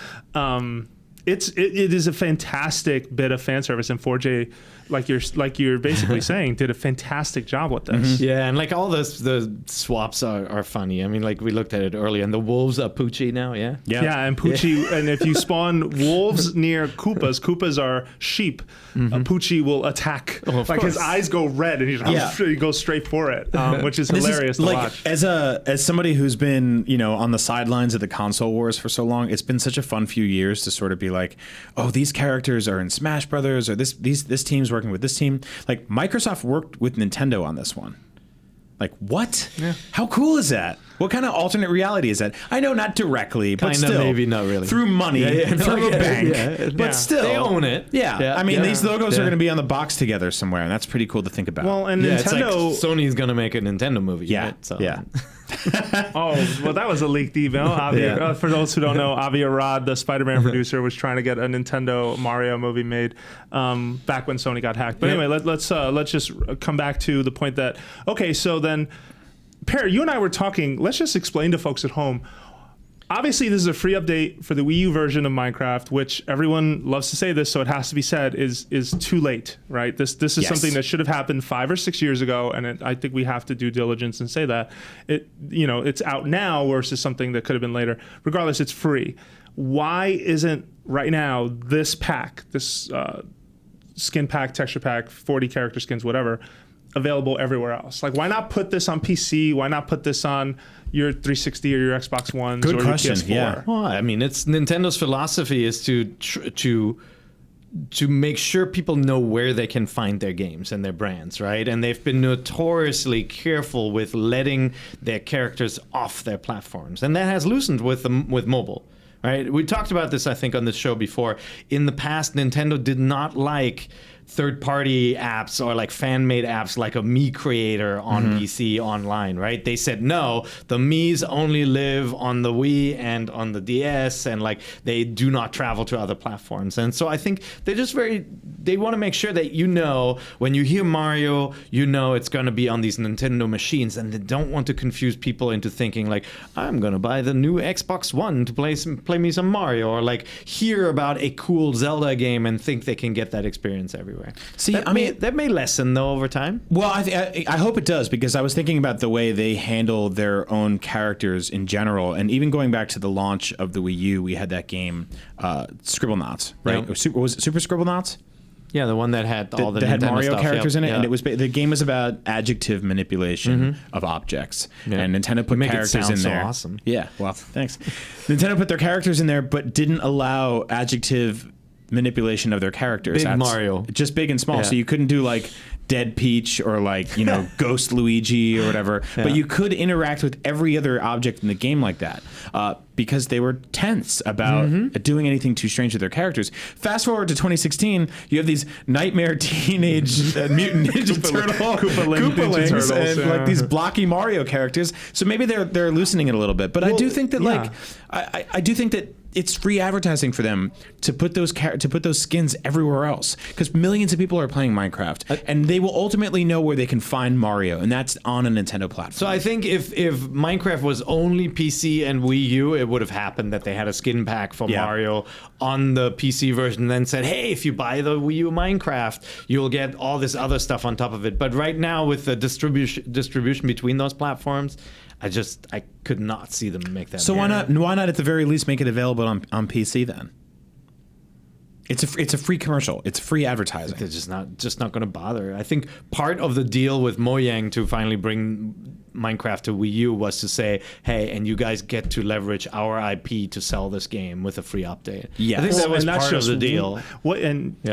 It is a fantastic bit of fan service, and 4J, like you're basically saying, did a fantastic job with this. Yeah, and like all the swaps are funny. I mean, like we looked at it earlier, and the wolves are Poochie now. Yeah, and Poochie, and if you spawn wolves near Koopas are sheep. Poochie will attack. Like his eyes go red, and he goes straight for it, which is hilarious to watch. As somebody who's been on the sidelines of the console wars for so long, it's been such a fun few years to sort of be like, oh, these characters are in Smash Brothers, or this team's working with this team. Like Microsoft worked with Nintendo on this one. Like, what? Yeah. How cool is that? What kind of alternate reality is that? I know not directly, but Kinda, still. maybe not really. Through money, from a bank. But still. They own it. Yeah. I mean, these logos are going to be on the box together somewhere, and that's pretty cool to think about. Well, and Nintendo... It's like Sony's going to make a Nintendo movie. Yeah. Right? So. Yeah. Oh, well, that was a leaked email. For those who don't know, Avi Arad, the Spider-Man producer, was trying to get a Nintendo Mario movie made back when Sony got hacked. But anyway, let's just come back to the point that, okay, so then, Per, you and I were talking, let's just explain to folks at home. Obviously, this is a free update for the Wii U version of Minecraft, which everyone loves to say this, so it has to be said, is too late, right? This is something that should have happened 5 or 6 years ago, and I think we have to do diligence and say that. It's out now versus something that could have been later. Regardless, it's free. Why isn't right now this pack, this skin pack, texture pack, 40 character skins, whatever, available everywhere else? Like, why not put this on PC? Why not put this on your 360 or your Xbox Ones or your PS4? Yeah. Well, I mean, it's Nintendo's philosophy is to make sure people know where they can find their games and their brands, right? And they've been notoriously careful with letting their characters off their platforms, and that has loosened with mobile. Right? We talked about this, I think, on the show before. In the past, Nintendo did not like third-party apps or like fan-made apps like a Mii creator on PC online, right? They said, no, the Miis only live on the Wii and on the DS, and like they do not travel to other platforms. And so I think they're just they want to make sure that when you hear Mario, it's going to be on these Nintendo machines, and they don't want to confuse people into thinking like, I'm going to buy the new Xbox One to play me some Mario, or like hear about a cool Zelda game and think they can get that experience everywhere. See, that may lessen though over time. Well, I hope it does, because I was thinking about the way they handle their own characters in general, and even going back to the launch of the Wii U, we had that game, Scribblenauts, right? Yeah. Was it Super Scribblenauts? Yeah, the one that had all the that had Nintendo Mario stuff. characters in it, Yeah. and it was the game was about adjective manipulation of objects, and Nintendo put characters in there. So awesome. Yeah, well, thanks. Nintendo put their characters in there, but didn't allow adjective manipulation of their characters. Big Mario. Just big and small. Yeah. So you couldn't do like Dead Peach or like, Ghost Luigi or whatever. Yeah. But you could interact with every other object in the game like that because they were tense about doing anything too strange with their characters. Fast forward to 2016, you have these nightmare teenage mutant ninja Koopalings and like these blocky Mario characters. So maybe they're loosening it a little bit. But I do think that I do think that it's free advertising for them to put those skins everywhere else, because millions of people are playing Minecraft, and they will ultimately know where they can find Mario, and that's on a Nintendo platform. So I think if Minecraft was only PC and Wii U, it would have happened that they had a skin pack for Mario on the PC version, and then said, hey, if you buy the Wii U Minecraft, you'll get all this other stuff on top of it. But right now, with the distribution between those platforms, I could not see them make that. So why not at the very least make it available on PC then? It's a free commercial. It's free advertising. They're just not going to bother. I think part of the deal with Mojang to finally bring Minecraft to Wii U was to say, hey, and you guys get to leverage our IP to sell this game with a free update. Yeah, I think that was part of the deal.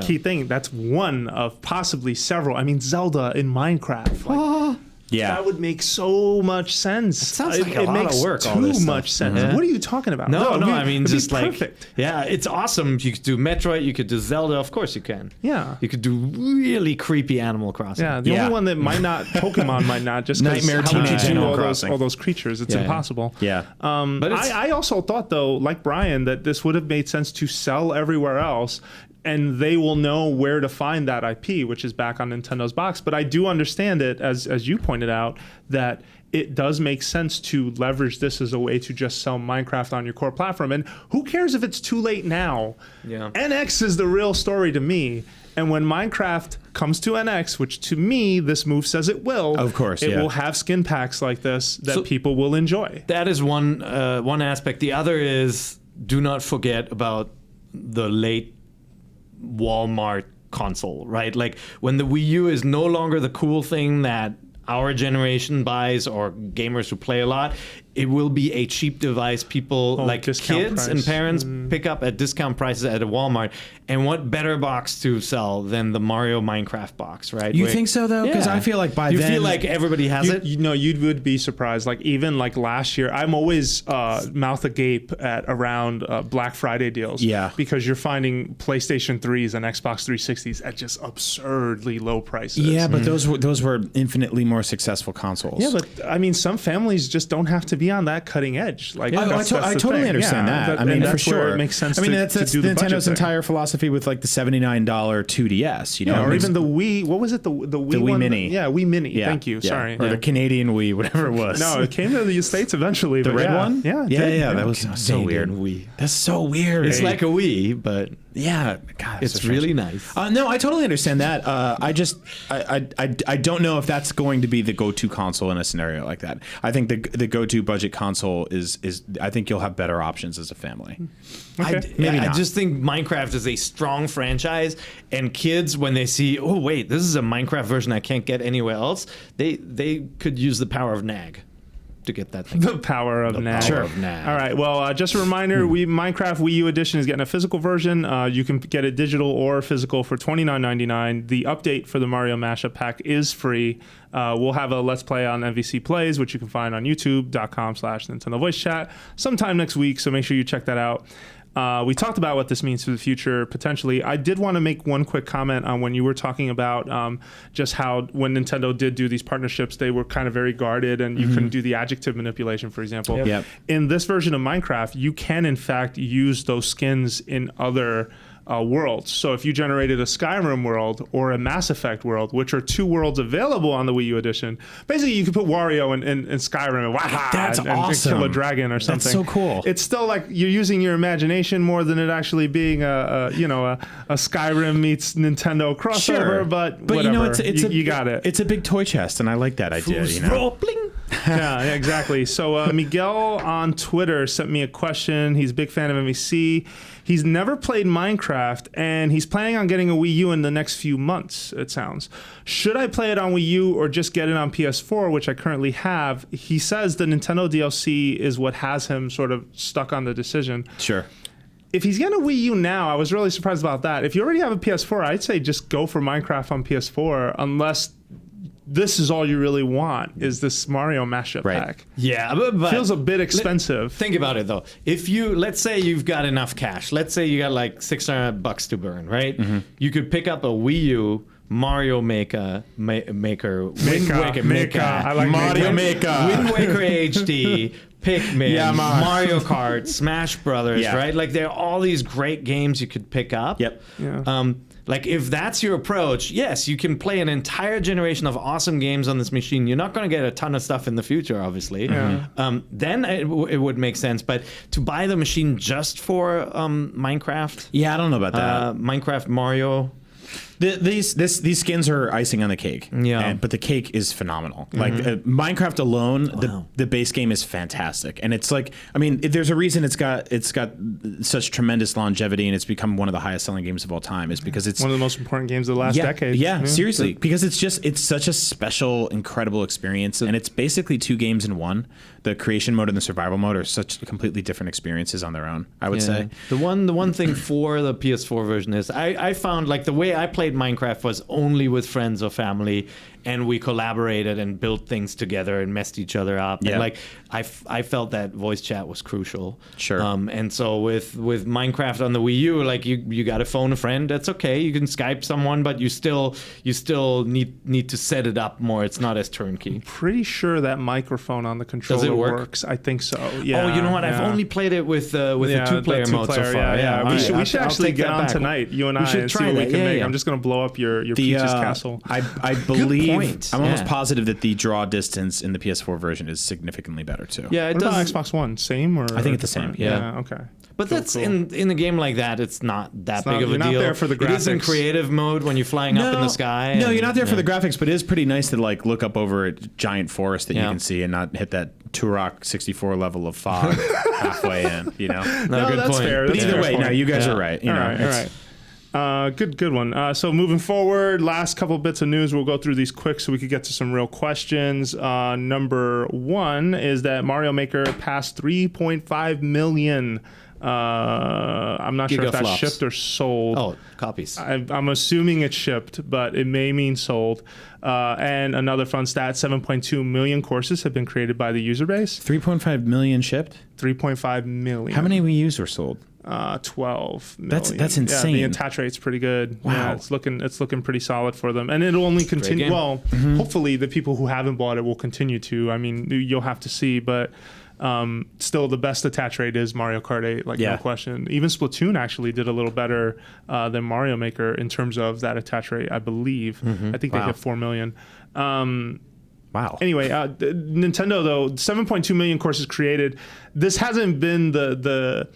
Key thing, that's one of possibly several. I mean, Zelda in Minecraft. Like, yeah, that would make so much sense. It sounds like a lot of work. Too much sense. Yeah. What are you talking about? No, I mean, just like perfect. Yeah, it's awesome. You could do Metroid. You could do Zelda. Of course, you can. Yeah, you could do really creepy Animal Crossing. Yeah, the only one that might not, Pokemon might not, just Nightmare Teenage Animal Crossing. All those creatures. It's impossible. Yeah. But I also thought though, like Brian, that this would have made sense to sell everywhere else, and they will know where to find that IP, which is back on Nintendo's box. But I do understand it, as you pointed out, that it does make sense to leverage this as a way to just sell Minecraft on your core platform. And who cares if it's too late now? Yeah. NX is the real story to me. And when Minecraft comes to NX, which to me this move says it will, of course, it will have skin packs like this that people will enjoy. That is one aspect. The other is, do not forget about the late Walmart console, right? Like when the Wii U is no longer the cool thing that our generation buys or gamers who play a lot, it will be a cheap device people like discount kids price. and parents pick up at discount prices at a Walmart. And what better box to sell than the Mario Minecraft box, right? You think so though? Because I feel like by you then feel like everybody has it. You know, you would be surprised. Like even like last year, I'm always mouth agape at around Black Friday deals. Yeah. Because you're finding PlayStation 3s and Xbox 360s at just absurdly low prices. Yeah, but those were infinitely more successful consoles. Yeah, but I mean, some families just don't have to be on that cutting edge. Like, I the totally thing. understand Yeah, that. I mean, that's for where sure, it makes sense. I mean, to that's do the budget Nintendo's thing. entire philosophy with like the $79 2DS. You know, Yeah, or even the Wii. What was it? The Wii Wii one? Mini. Yeah, Wii Mini. Yeah, Thank you. yeah. Sorry. Or the Canadian Wii, whatever it was. No, it came to the States eventually. the but red yeah. one. Yeah, it yeah, did. yeah. That was so weird. Wii. That's so weird. It's like a Wii, but yeah, God, that's it's so strange. really nice. No, I totally understand that. I don't know if that's going to be the go-to console in a scenario like that. I think the go-to budget console is I think you'll have better options as a family. Okay. I not. just think Minecraft is a strong franchise, and kids, when they see, oh wait, this is a Minecraft version I can't get anywhere else, they could use the power of nag to get that thing. The power of nag. Power of nag. All right. Well, just a reminder: Minecraft Wii U Edition is getting a physical version. You can get it digital or physical for $29.99. The update for the Mario Mashup Pack is free. We'll have a Let's Play on MVC Plays, which you can find on YouTube.com/Nintendo Voice Chat sometime next week. So make sure you check that out. We talked about what this means for the future, potentially. I did want to make one quick comment on when you were talking about just how when Nintendo did do these partnerships, they were kind of very guarded and you couldn't do the adjective manipulation, for example. Yep. In this version of Minecraft, you can, in fact, use those skins in other worlds. So if you generated a Skyrim world or a Mass Effect world, which are two worlds available on the Wii U edition, basically you could put Wario in Skyrim and That's and awesome. kill a dragon or something. That's so cool. It's still like you're using your imagination more than it actually being a Skyrim meets Nintendo crossover. Sure. But you whatever. know, it's you got it. It's a big toy chest, and I like that idea. You know? Yeah, exactly. So Miguel on Twitter sent me a question. He's a big fan of MVC. He's never played Minecraft, and he's planning on getting a Wii U in the next few months, it sounds. Should I play it on Wii U or just get it on PS4, which I currently have? He says the Nintendo DLC is what has him sort of stuck on the decision. Sure. If he's getting a Wii U now, I was really surprised about that. If you already have a PS4, I'd say just go for Minecraft on PS4, unless this is all you really want, is this Mario mashup pack. Yeah, but Feels a bit expensive. Think about it though. If let's say you've got enough cash, let's say you got like $600 to burn, right? You could pick up a Wii U Mario Maker, Wind Waker, I like Mario Maker. Maker. Wind Waker HD, Pikmin, Yeah, Mario Kart, Smash Brothers, Yeah. right? Like there are all these great games you could pick up. Yep. Yeah. Like if that's your approach, yes, you can play an entire generation of awesome games on this machine. You're not going to get a ton of stuff in the future, obviously. Yeah. Then it would make sense. But to buy the machine just for Minecraft, Yeah, I don't know about that. Minecraft Mario. These skins are icing on the cake. Yeah. But the cake is phenomenal. Like Minecraft alone, the base game is fantastic, and it's like, I mean, there's a reason it's got such tremendous longevity, and it's become one of the highest selling games of all time. Is because it's one of the most important games of the last decade. Yeah, seriously, because it's such a special, incredible experience, and it's basically two games in one. The creation mode and the survival mode are such completely different experiences on their own, I would say. The one thing for the PS4 version is I found like the way I played Minecraft was only with friends or family, and we collaborated and built things together and messed each other up. Yeah. And like I felt that voice chat was crucial. Sure. And so with Minecraft on the Wii U, like you got to phone a friend. That's okay. You can Skype someone, but you still need to set it up more. It's not as turnkey. Pretty sure that microphone on the controller works. I think so. Yeah. Oh, you know what? I've only played it with the two-player mode so far. Yeah. We All right, should I'll actually take get that on back. tonight, you and We I, should and see try what we that. can Yeah, make. yeah. I'm just going to blow up your Peach's castle. I believe point. I'm almost Yeah. positive that the draw distance in the PS4 version is significantly better too. Yeah, it What about does. Xbox One? Same or? I think it's the same, different? yeah. Okay. But Cool, that's cool. in a game like that, it's not that big of a you're not deal. there for the It is in graphics. creative mode when you're flying up in the sky. No, and- you're not there for the graphics, but it is pretty nice to like look up over a giant forest that you Yeah. can see and not hit that Turok 64 level of fog halfway in. You know. No, good that's point. fair. But That's either fair way, point. no, you guys Yeah. are right. You All know, right. it's- Good one. So moving forward, last couple bits of news. We'll go through these quick so we could get to some real questions. Number one is that Mario Maker passed 3.5 million. I'm not sure if that's shipped or sold. Oh, copies. I'm assuming it's shipped, but it may mean sold. And another fun stat, 7.2 million courses have been created by the user base. 3.5 million shipped? 3.5 million. How many Wii U's were sold? 12 million. That's insane. Yeah, the attach rate's pretty good. Wow. Yeah, it's looking pretty solid for them, and it'll only continue. Well, hopefully the people who haven't bought it will continue to. I mean, you'll have to see, but still the best attach rate is Mario Kart 8, no question. Even Splatoon actually did a little better than Mario Maker in terms of that attach rate, I believe. I think they hit 4 million. Wow. Anyway, Nintendo though, 7.2 million courses created. This hasn't been the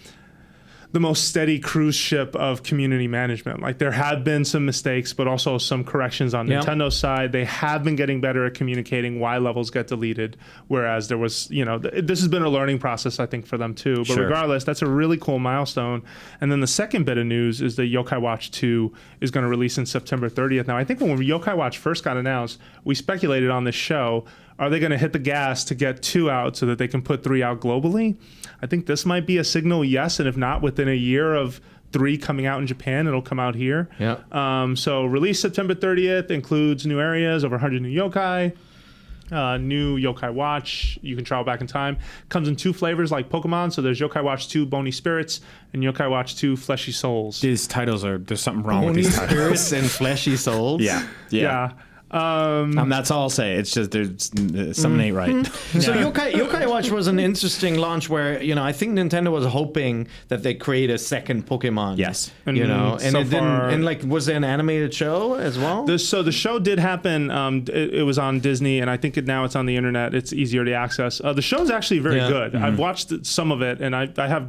most steady cruise ship of community management. Like there have been some mistakes, but also some corrections on Nintendo's side. They have been getting better at communicating why levels get deleted, whereas there was, this has been a learning process, I think, for them too. But regardless, that's a really cool milestone. And then the second bit of news is that Yokai Watch 2 is going to release in September 30th. Now, I think when Yokai Watch first got announced, we speculated on this show, are they going to hit the gas to get 2 out so that they can put 3 out globally? I think this might be a signal, yes, and if not, within a year of 3 coming out in Japan, it'll come out here. Yeah. So release September 30th, includes new areas, over 100 new yokai, new Yokai Watch. You can travel back in time. Comes in 2 flavors like Pokemon, so there's Yokai Watch 2 Bony Spirits and Yokai Watch 2 Fleshy Souls. These titles there's something wrong with Bony these titles. Spirits and Fleshy Souls? Yeah. That's all I'll say. It's just there's something ain't right. So Yokai Watch was an interesting launch where, I think Nintendo was hoping that they create a second Pokemon. Yes. And so it didn't. And was there an animated show as well? So the show did happen. It was on Disney, and I think now it's on the internet. It's easier to access. The show's actually very good. I've watched some of it, and I have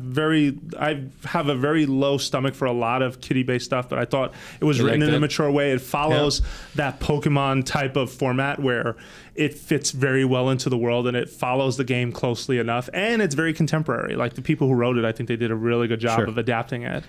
a very low stomach for a lot of kiddie-based stuff. But I thought it was written in a mature way. It follows that Pokemon type of format where it fits very well into the world and it follows the game closely enough, and it's very contemporary. Like the people who wrote it, I think they did a really good job of adapting it.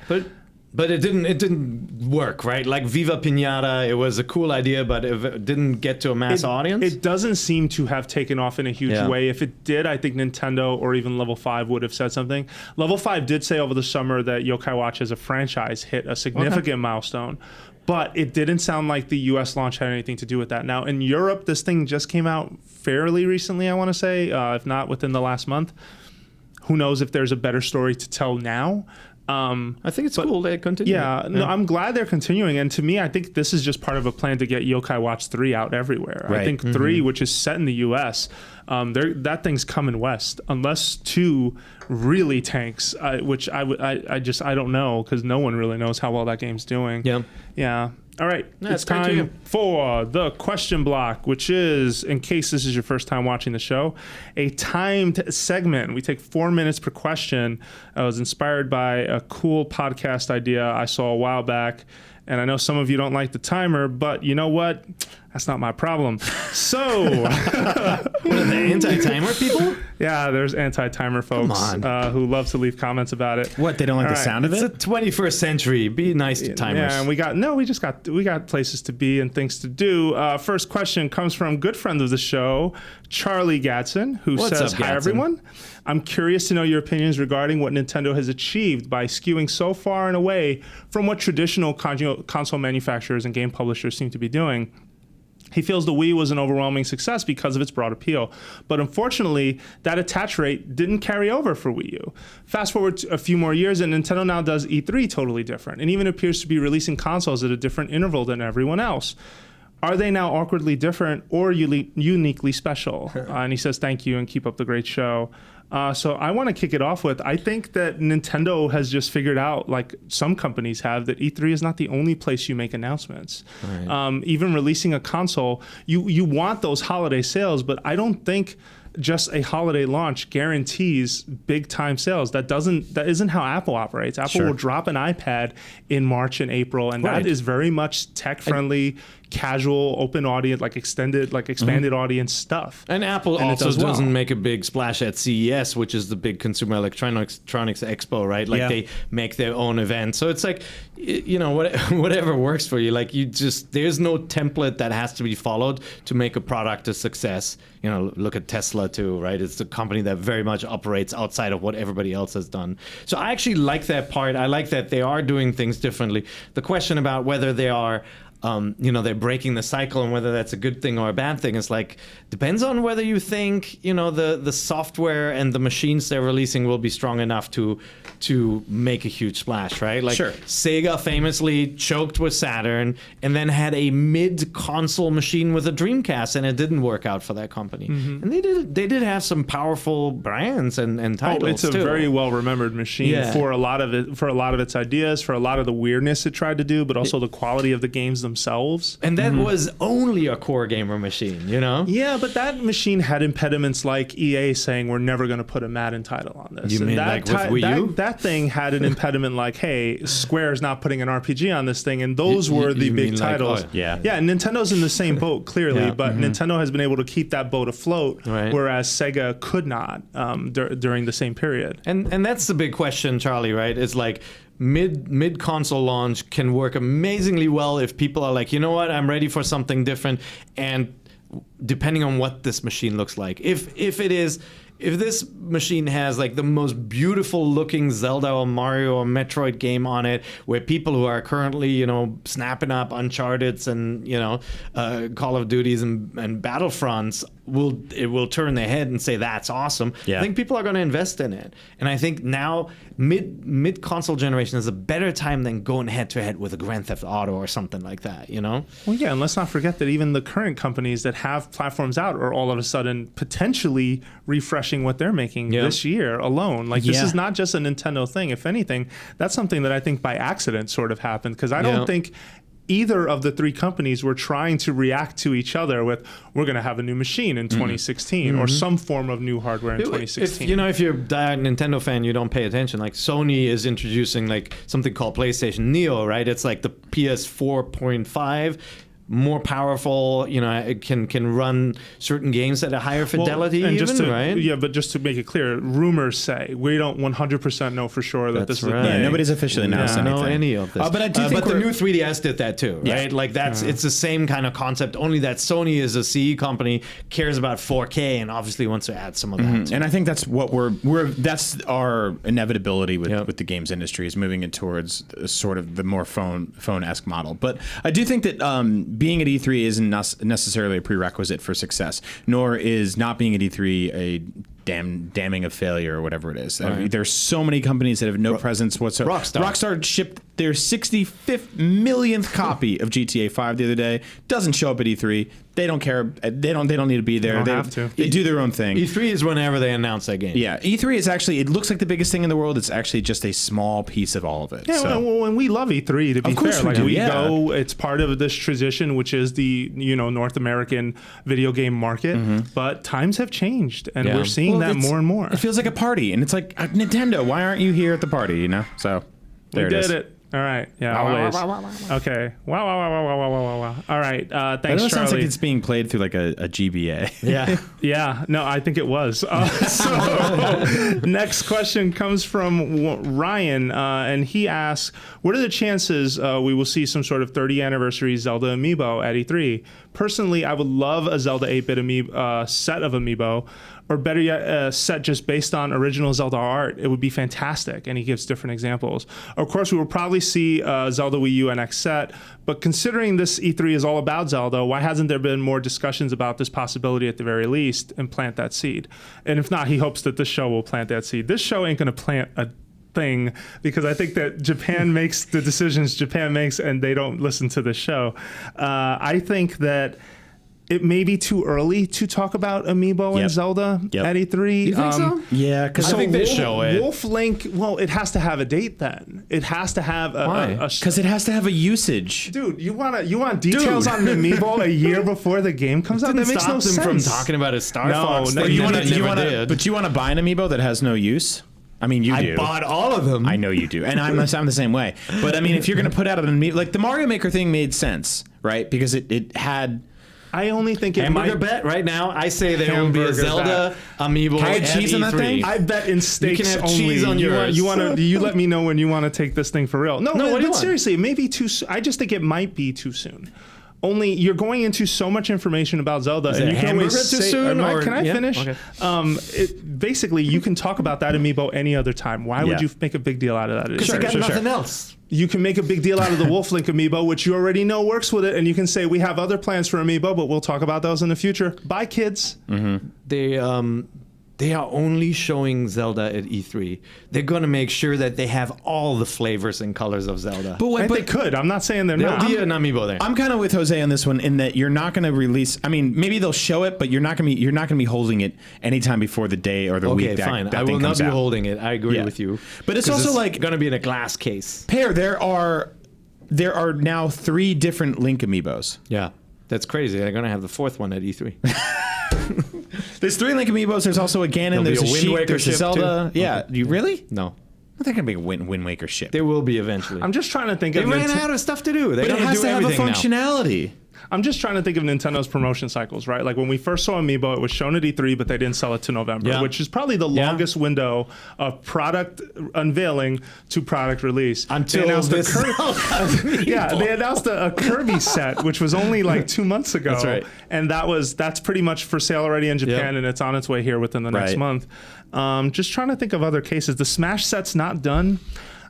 But it didn't work, right? Like Viva Pinata, it was a cool idea, but it didn't get to a mass audience. It doesn't seem to have taken off in a huge way. If it did, I think Nintendo or even Level 5 would have said something. Level 5 did say over the summer that Yokai Watch as a franchise hit a significant milestone. But it didn't sound like the U.S. launch had anything to do with that. Now, in Europe, this thing just came out fairly recently, I want to say, if not within the last month. Who knows if there's a better story to tell now. I think it's cool they continue. No, I'm glad they're continuing. And to me, I think this is just part of a plan to get Yokai Watch 3 out everywhere. Right. I think 3, which is set in the U.S., that thing's coming west. Unless 2 really tanks, which I don't know, because no one really knows how well that game's doing. Yeah. All right, it's time for the question block, which is, in case this is your first time watching the show, a timed segment. We take 4 minutes per question. I was inspired by a cool podcast idea I saw a while back, and I know some of you don't like the timer, but you know what? That's not my problem. So, what are the anti-timer people? Yeah, there's anti-timer folks who love to leave comments about it. What, they don't like the sound of it? It's the 21st century. Be nice to timers. Yeah, and we got places to be and things to do. First question comes from good friend of the show, Charlie Gatson, who says, "Hi everyone. I'm curious to know your opinions regarding what Nintendo has achieved by skewing so far and away from what traditional console manufacturers and game publishers seem to be doing. He feels the Wii was an overwhelming success because of its broad appeal. But unfortunately, that attach rate didn't carry over for Wii U. Fast forward a few more years, and Nintendo now does E3 totally different, and even appears to be releasing consoles at a different interval than everyone else. Are they now awkwardly different or uniquely special?" And he says, "Thank you and keep up the great show." So I want to kick it off with, I think that Nintendo has just figured out, like some companies have, that E3 is not the only place you make announcements. Right. Even releasing a console, you want those holiday sales, but I don't think just a holiday launch guarantees big time sales. That isn't how Apple operates. Apple will drop an iPad in March and April, and that is very much tech friendly, casual, open audience, like extended, like expanded audience stuff. And Apple And it also does well. doesn't make a big splash at CES, which is the big consumer electronics expo, right? Like they make their own event. So it's like, whatever works for you. Like there's no template that has to be followed to make a product a success. Look at Tesla too, right? It's a company that very much operates outside of what everybody else has done. So I actually like that part. I like that they are doing things differently. The question about whether they are they're breaking the cycle and whether that's a good thing or a bad thing is like depends on whether you think the software and the machines they're releasing will be strong enough to make a huge splash, right? Like sure. Sega famously choked with Saturn and then had a mid-console machine with a Dreamcast, and it didn't work out for that company. And they did have some powerful brands and titles. It's a too. very well remembered machine for a lot of its ideas, for a lot of the weirdness it tried to do, but also the quality of the games themselves. And that was only a core gamer machine, Yeah, but that machine had impediments like EA saying we're never going to put a Madden title on this. You and mean that like with Wii U? That thing had an impediment like, hey, Square's not putting an RPG on this thing, and those were the big titles. Yeah, and Nintendo's in the same boat clearly, but Mm-hmm. Nintendo has been able to keep that boat afloat, right. whereas Sega could not during the same period. And that's the big question, Charlie, right? It's like mid console launch can work amazingly well if people are like, you know what, I'm ready for something different, and depending on what this machine looks like. If this machine has like the most beautiful looking Zelda or Mario or Metroid game on it, where people who are currently, snapping up Uncharted's and, Call of Duties and Battlefronts, it will turn their head and say, that's awesome. Yeah. I think people are going to invest in it. And I think now mid console generation is a better time than going head to head with a Grand Theft Auto or something like that, Well, yeah, and let's not forget that even the current companies that have platforms out are all of a sudden potentially refreshing what they're making this year alone. Like, this is not just a Nintendo thing. If anything, that's something that I think by accident sort of happened, because I don't think either of the three companies were trying to react to each other with, we're going to have a new machine in 2016 or some form of new hardware in 2016. If you're a diehard Nintendo fan, you don't pay attention. Like Sony is introducing like something called PlayStation Neo, right? It's like the PS4.5. More powerful, it can run certain games at a higher fidelity, right? Yeah, but just to make it clear, rumors say we don't 100% know for sure that this is right. a thing. Nobody's officially announced anything. Know any of this. But I do think the new 3DS did that too, right? Like it's the same kind of concept. Only that Sony is a CE company, cares about 4K, and obviously wants to add some of that. And I think that's what that's our inevitability with the games industry, is moving it towards sort of the more phone-esque model. But I do think that being at E3 isn't necessarily a prerequisite for success, nor is not being at E3 a damning of failure or whatever it is. Right. I mean, there's so many companies that have no presence whatsoever. Rockstar shipped their 65th millionth copy of GTA 5 the other day. Doesn't show up at E3. They don't care. They don't need to be there. They don't have to. They do their own thing. E3 is whenever they announce that game. Yeah, E3 is actually, it looks like the biggest thing in the world. It's actually just a small piece of all of it. Yeah, so. well, and we love E3, to be fair. We do, we go, it's part of this tradition, which is the North American video game market. But times have changed, and we're seeing that more and more. It feels like a party, and it's like, Nintendo, why aren't you here at the party, So there we it is. did it. All right. Yeah, always. Okay. Wow. All right. Thanks, It Charlie. sounds like it's being played through like a GBA. Yeah. Yeah. No, I think it was. So next question comes from Ryan, and he asks, what are the chances we will see some sort of 30th anniversary Zelda amiibo at E3? Personally, I would love a Zelda 8-bit set of amiibo, or better yet, a set just based on original Zelda art. It would be fantastic. And he gives different examples. Of course, we will probably see Zelda Wii U NX set, but considering this E3 is all about Zelda, why hasn't there been more discussions about this possibility at the very least, and plant that seed? And if not, he hopes that this show will plant that seed. This show ain't going to plant a thing, because I think that Japan makes the decisions Japan makes, and they don't listen to the show. I think that it may be too early to talk about Amiibo and Zelda at E3. You think so? Yeah, because I think they show it. Wolf Link, well, it has to have a date then. It has to have Why? Because it has to have a usage. Dude, you want details on the Amiibo a year before the game comes out? That makes no sense. From talking about a Star Fox. No, thing you that wanna- they never did. But you want to buy an amiibo that has no use? I mean, you do. I bought all of them. I know you do, and I'm the same way. But I mean, if you're going to put out an amiibo, like the Mario Maker thing made sense, right? Because it had. I only think it Hamburger might. bet right now. I say there will be a Hamburger Zelda amiibo. Can I have at cheese on that E3. thing? I bet in steaks have only. cheese on yours. You let me know when you want to take this thing for real. No, what do you but want? seriously, it may be too soon. I just think it might be too soon. Only you're going into so much information about Zelda, and it you can always hamburger too say, soon, Mike, or- can I yeah? finish? Okay. Basically, you can talk about that amiibo any other time. Why would Yeah. you make a big deal out of that? Because Sure, you got sure, nothing else. You can make a big deal out of the Wolf Link amiibo, which you already know works with it, and you can say we have other plans for amiibo, but we'll talk about those in the future. Bye, kids. They are only showing Zelda at E3. They're going to make sure that they have all the flavors and colors of Zelda. And they could. I'm not saying they're There'll not. be an amiibo there. I'm kind of with Jose on this one in that you're not going to release. I mean, maybe they'll show it, but you're not going to be holding it anytime before the day or the week Okay, that, fine. that I thing will not comes be out. holding it. I agree Yeah. with you. But it's 'Cause also like going to be in a glass case. Pear. There are now 3 different Link amiibos. Yeah, that's crazy. They're going to have the 4th one at E3. There's 3 Link amiibos. There's also a Ganon. There'll be There's a a Wind Sheik. Waker There's a ship, Zelda. too? Yeah. You really? No, They're gonna be a Wind Waker ship. there will be eventually. I'm just trying to think They of ran out of stuff to do. They But it don't has do to have a everything now. functionality. I'm just trying to think of Nintendo's promotion cycles, right? Like when we first saw Amiibo, it was shown at E3, but they didn't sell it to November, Yeah. which is probably the longest window of product unveiling to product release. Until they announced this they announced a Kirby set, which was only like 2 months ago. That's right. And that's pretty much for sale already in Japan, Yep. and it's on its way here within the next Right. month. Just trying to think of other cases. The Smash set's not done.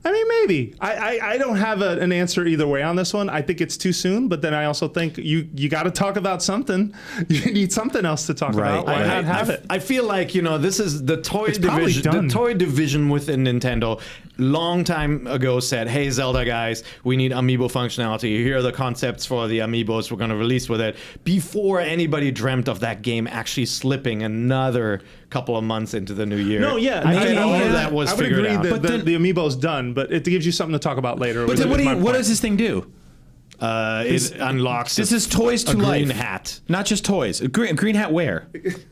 I mean, maybe. I don't have an answer either way on this one. I think it's too soon, but then I also think you got to talk about something. You need something else to talk about. Why not have it? I feel like, this is the toy probably division. done. The toy division within Nintendo, long time ago said, "Hey, Zelda guys, we need amiibo functionality. Here are the concepts for the amiibos we're going to release with it." Before anybody dreamt of that game actually slipping another couple of months into the new year. No, yeah, I think no, all yeah. of that was I would figured agree out. that the Amiibo's done, but it gives you something to talk about later. But then what does this thing do? It unlocks. This is toys to a life. green hat Not just toys. Green hat where?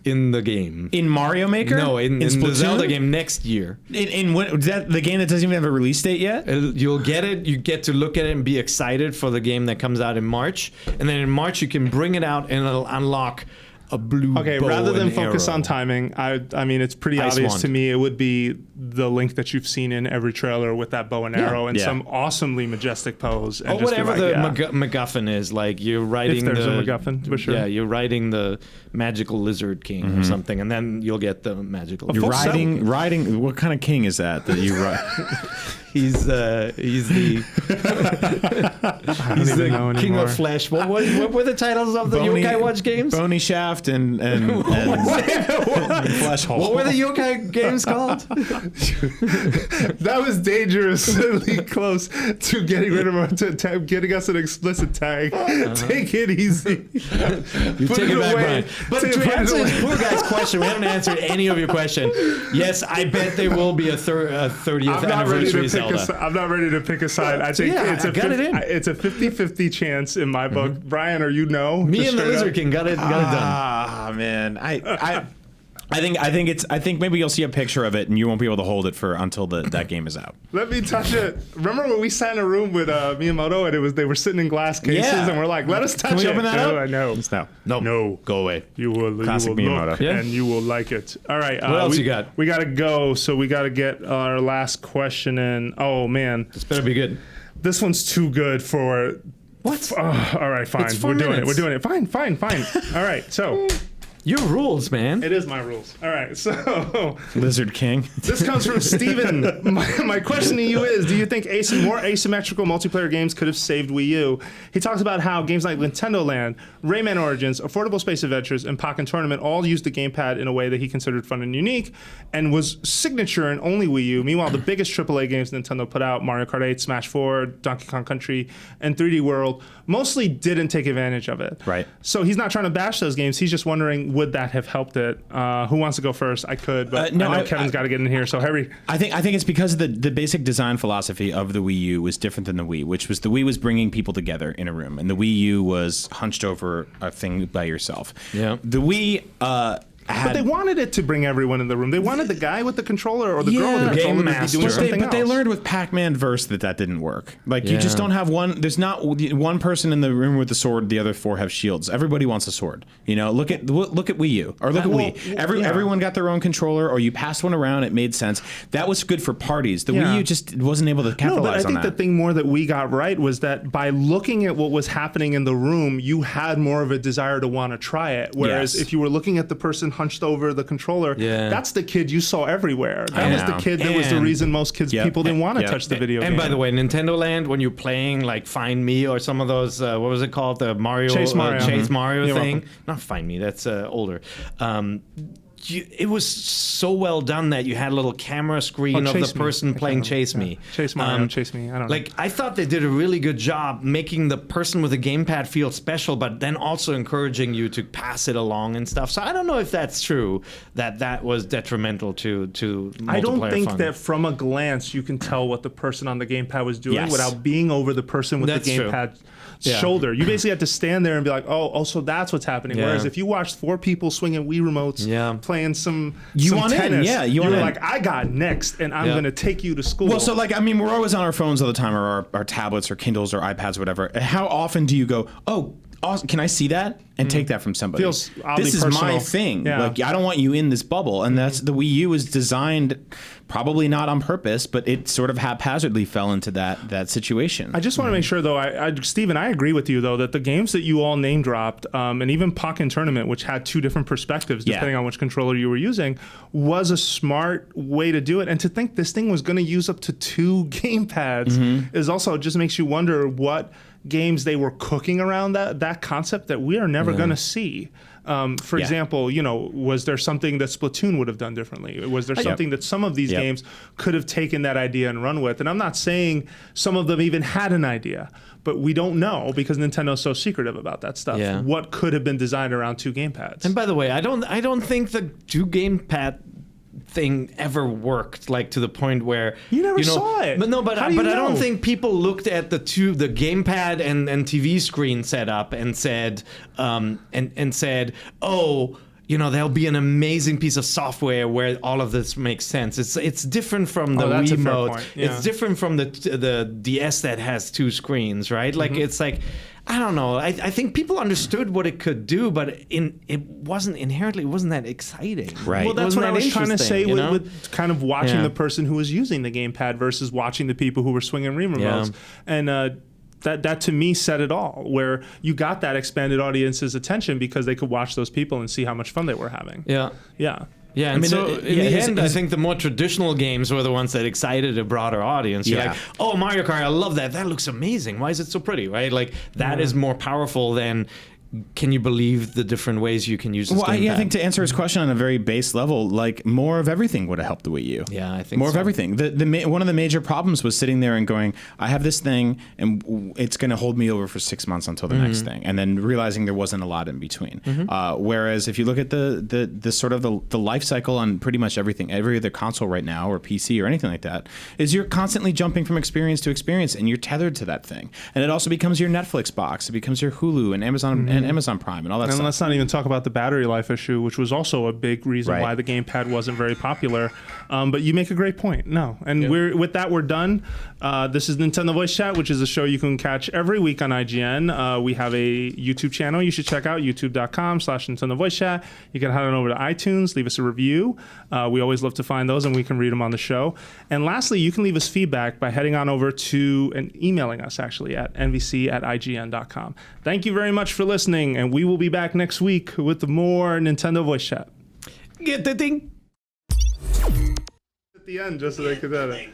in the game. In Mario Maker? No, in the Splatoon? Zelda game next year. In what, is that the game that doesn't even have a release date yet? You'll get it. You get to look at it and be excited for the game that comes out in March. And then in March, you can bring it out and it'll unlock a blue Okay, bow rather than and focus arrow. on timing, I mean, it's pretty Ice obvious wand. to me. It would be the Link that you've seen in every trailer with that bow and arrow and Yeah. some awesomely majestic pose. And Or just be whatever like, the yeah. MacGuffin is, like you're riding there's the a MacGuffin, for sure. Yeah, you're riding the magical lizard king or something, and then you'll get the magical. You're full riding. What kind of king is that you ride? He's the he's even the know king anymore. of flesh. What were the titles of the Yokai Watch games? Bony Shaft and Flesh Hole. What were the Yokai games called? That was dangerously close to getting rid of getting us an explicit tag. Take it easy. You take it back, Brian. But to answer this poor guy's question, we haven't answered any of your question. Yes, I bet there will be a 30th anniversary Zelda. I'm not ready to pick a side. I think Yeah, it's a I got it in. it's a 50-50 chance in my book. Brian, are you no? Me Just and the straight Lizard up? King got it done. Ah, man. I think maybe you'll see a picture of it and you won't be able to hold it until that game is out. Let me touch it. Remember when we sat in a room with Miyamoto and they were sitting in glass cases Yeah. and we're like, let us touch Can we it. open that No, up? I know. No. Go away. You will Classic look Miyamoto. Yeah. and you will like it. All right. What else you got? We got to go, so we got to get our last question in. Oh, man. This better be good. This one's too good for... What? All right, fine. It's 4 We're doing minutes. it. We're doing it. Fine. All right, so... Your rules, man. It is my rules. All right, so Lizard King. this comes from Steven. My question to you is, do you think more asymmetrical multiplayer games could have saved Wii U? He talks about how games like Nintendo Land, Rayman Origins, Affordable Space Adventures, and Pokken Tournament all used the gamepad in a way that he considered fun and unique, and was signature in only Wii U. Meanwhile, the biggest AAA games Nintendo put out, Mario Kart 8, Smash 4, Donkey Kong Country, and 3D World, mostly didn't take advantage of it. Right. So he's not trying to bash those games. He's just wondering, would that have helped it? Who wants to go first? I could, but No, I know Kevin's got to get in here. So Harry, I think it's because the basic design philosophy of the Wii U was different than the Wii, which was the Wii was bringing people together in a room, and the Wii U was hunched over a thing by yourself. Yeah. The Wii But they wanted it to bring everyone in the room. They wanted the guy with the controller or the girl with the Game controller to be master. doing something But they else. learned with Pac-Man Verse that didn't work. Like you just don't have one. There's not one person in the room with the sword. The other 4 have shields. Everybody wants a sword. You know, look at Wii U or look at Wii. Everyone got their own controller, or you passed one around. It made sense. That was good for parties. The Wii U just wasn't able to capitalize on that. I think the thing more that we got right was that by looking at what was happening in the room, you had more of a desire to want to try it. Whereas if you were looking at the person hunched over the controller, that's the kid you saw everywhere. That was the kid that was the reason most people didn't want to touch the video game. And by the way, Nintendo Land, when you're playing like Find Me or some of those, what was it called? The Mario Chase Mario, Chase Mario You're thing. welcome. Not Find Me, that's older. It was so well done that you had a little camera screen of the person playing Chase Me. Chase Mario, Chase Me. I don't know. Like, I thought they did a really good job making the person with the gamepad feel special, but then also encouraging you to pass it along and stuff. So I don't know if that's true, that was detrimental to multiplayer I don't think fun. that from a glance you can tell what the person on the gamepad was doing Yes. without being over the person with That's the true. gamepad shoulder. You basically have to stand there and be like, oh, so that's what's happening. Yeah. Whereas if you watched 4 people swinging Wii remotes, playing some want in, tennis, yeah, you want were in. like, I got next, and I'm going to take you to school. Well, so like, I mean, we're always on our phones all the time, or our tablets, or Kindles, or iPads, or whatever. How often do you go, oh, awesome, can I see that? And take that from somebody. Feels oddly This is my personal. thing. Yeah. Like, I don't want you in this bubble. And that's the Wii U was designed, probably not on purpose, but it sort of haphazardly fell into that situation. I just want to make sure, though, Steven, I agree with you, though, that the games that you all name dropped, and even Pokken Tournament, which had 2 different perspectives depending on which controller you were using, was a smart way to do it. And to think this thing was going to use up to 2 gamepads is also just makes you wonder what games they were cooking around that concept that we are never going to see. For example, you know, was there something that Splatoon would have done differently? Was there something that some of these games could have taken that idea and run with? And I'm not saying some of them even had an idea, but we don't know because Nintendo's so secretive about that stuff. Yeah. What could have been designed around 2 gamepads? And by the way, I don't think the 2 gamepad thing ever worked, like to the point where You never saw it. But no, but How do you I don't know? think people looked at the gamepad and TV screen setup and said and said, oh, you know, there'll be an amazing piece of software where all of this makes sense. It's different from the that's a fair Wiimote. point. Yeah. It's different from the DS that has 2 screens, right? Like it's like, I don't know. I think people understood what it could do, but it wasn't that exciting. Right. Well, that's Wasn't what I that was trying to say interesting, you know? with kind of watching the person who was using the gamepad versus watching the people who were swinging remotes. And that to me said it all, where you got that expanded audience's attention because they could watch those people and see how much fun they were having. Yeah. Yeah. Yeah, and mean, so in the his- end, I think the more traditional games were the ones that excited a broader audience. You're Yeah. like, oh, Mario Kart, I love that. That looks amazing. Why is it so pretty, right? Like, that is more powerful than, can you believe the different ways you can use this Well, I gamepad? think to answer his question on a very base level, like more of everything would have helped the Wii U. Yeah, I think more so. of everything. One of the major problems was sitting there and going, I have this thing, and it's going to hold me over for 6 months until the next thing, and then realizing there wasn't a lot in between. Whereas if you look at the sort of the life cycle on pretty much everything, every other console right now or PC or anything like that, is you're constantly jumping from experience to experience, and you're tethered to that thing. And it also becomes your Netflix box. It becomes your Hulu and Amazon and Amazon Prime and all that And stuff. let's not even talk about the battery life issue, which was also a big reason Right. why the gamepad wasn't very popular. But you make a great point. No, and we're done. This is Nintendo Voice Chat, which is a show you can catch every week on IGN. We have a YouTube channel you should check out, youtube.com/Nintendo Voice Chat. You can head on over to iTunes, leave us a review. We always love to find those, and we can read them on the show. And lastly, you can leave us feedback by heading on over to and emailing us actually at nvc@ign.com. Thank you very much for listening, and we will be back next week with more Nintendo Voice Chat. Get the thing. At the end, just so they could edit.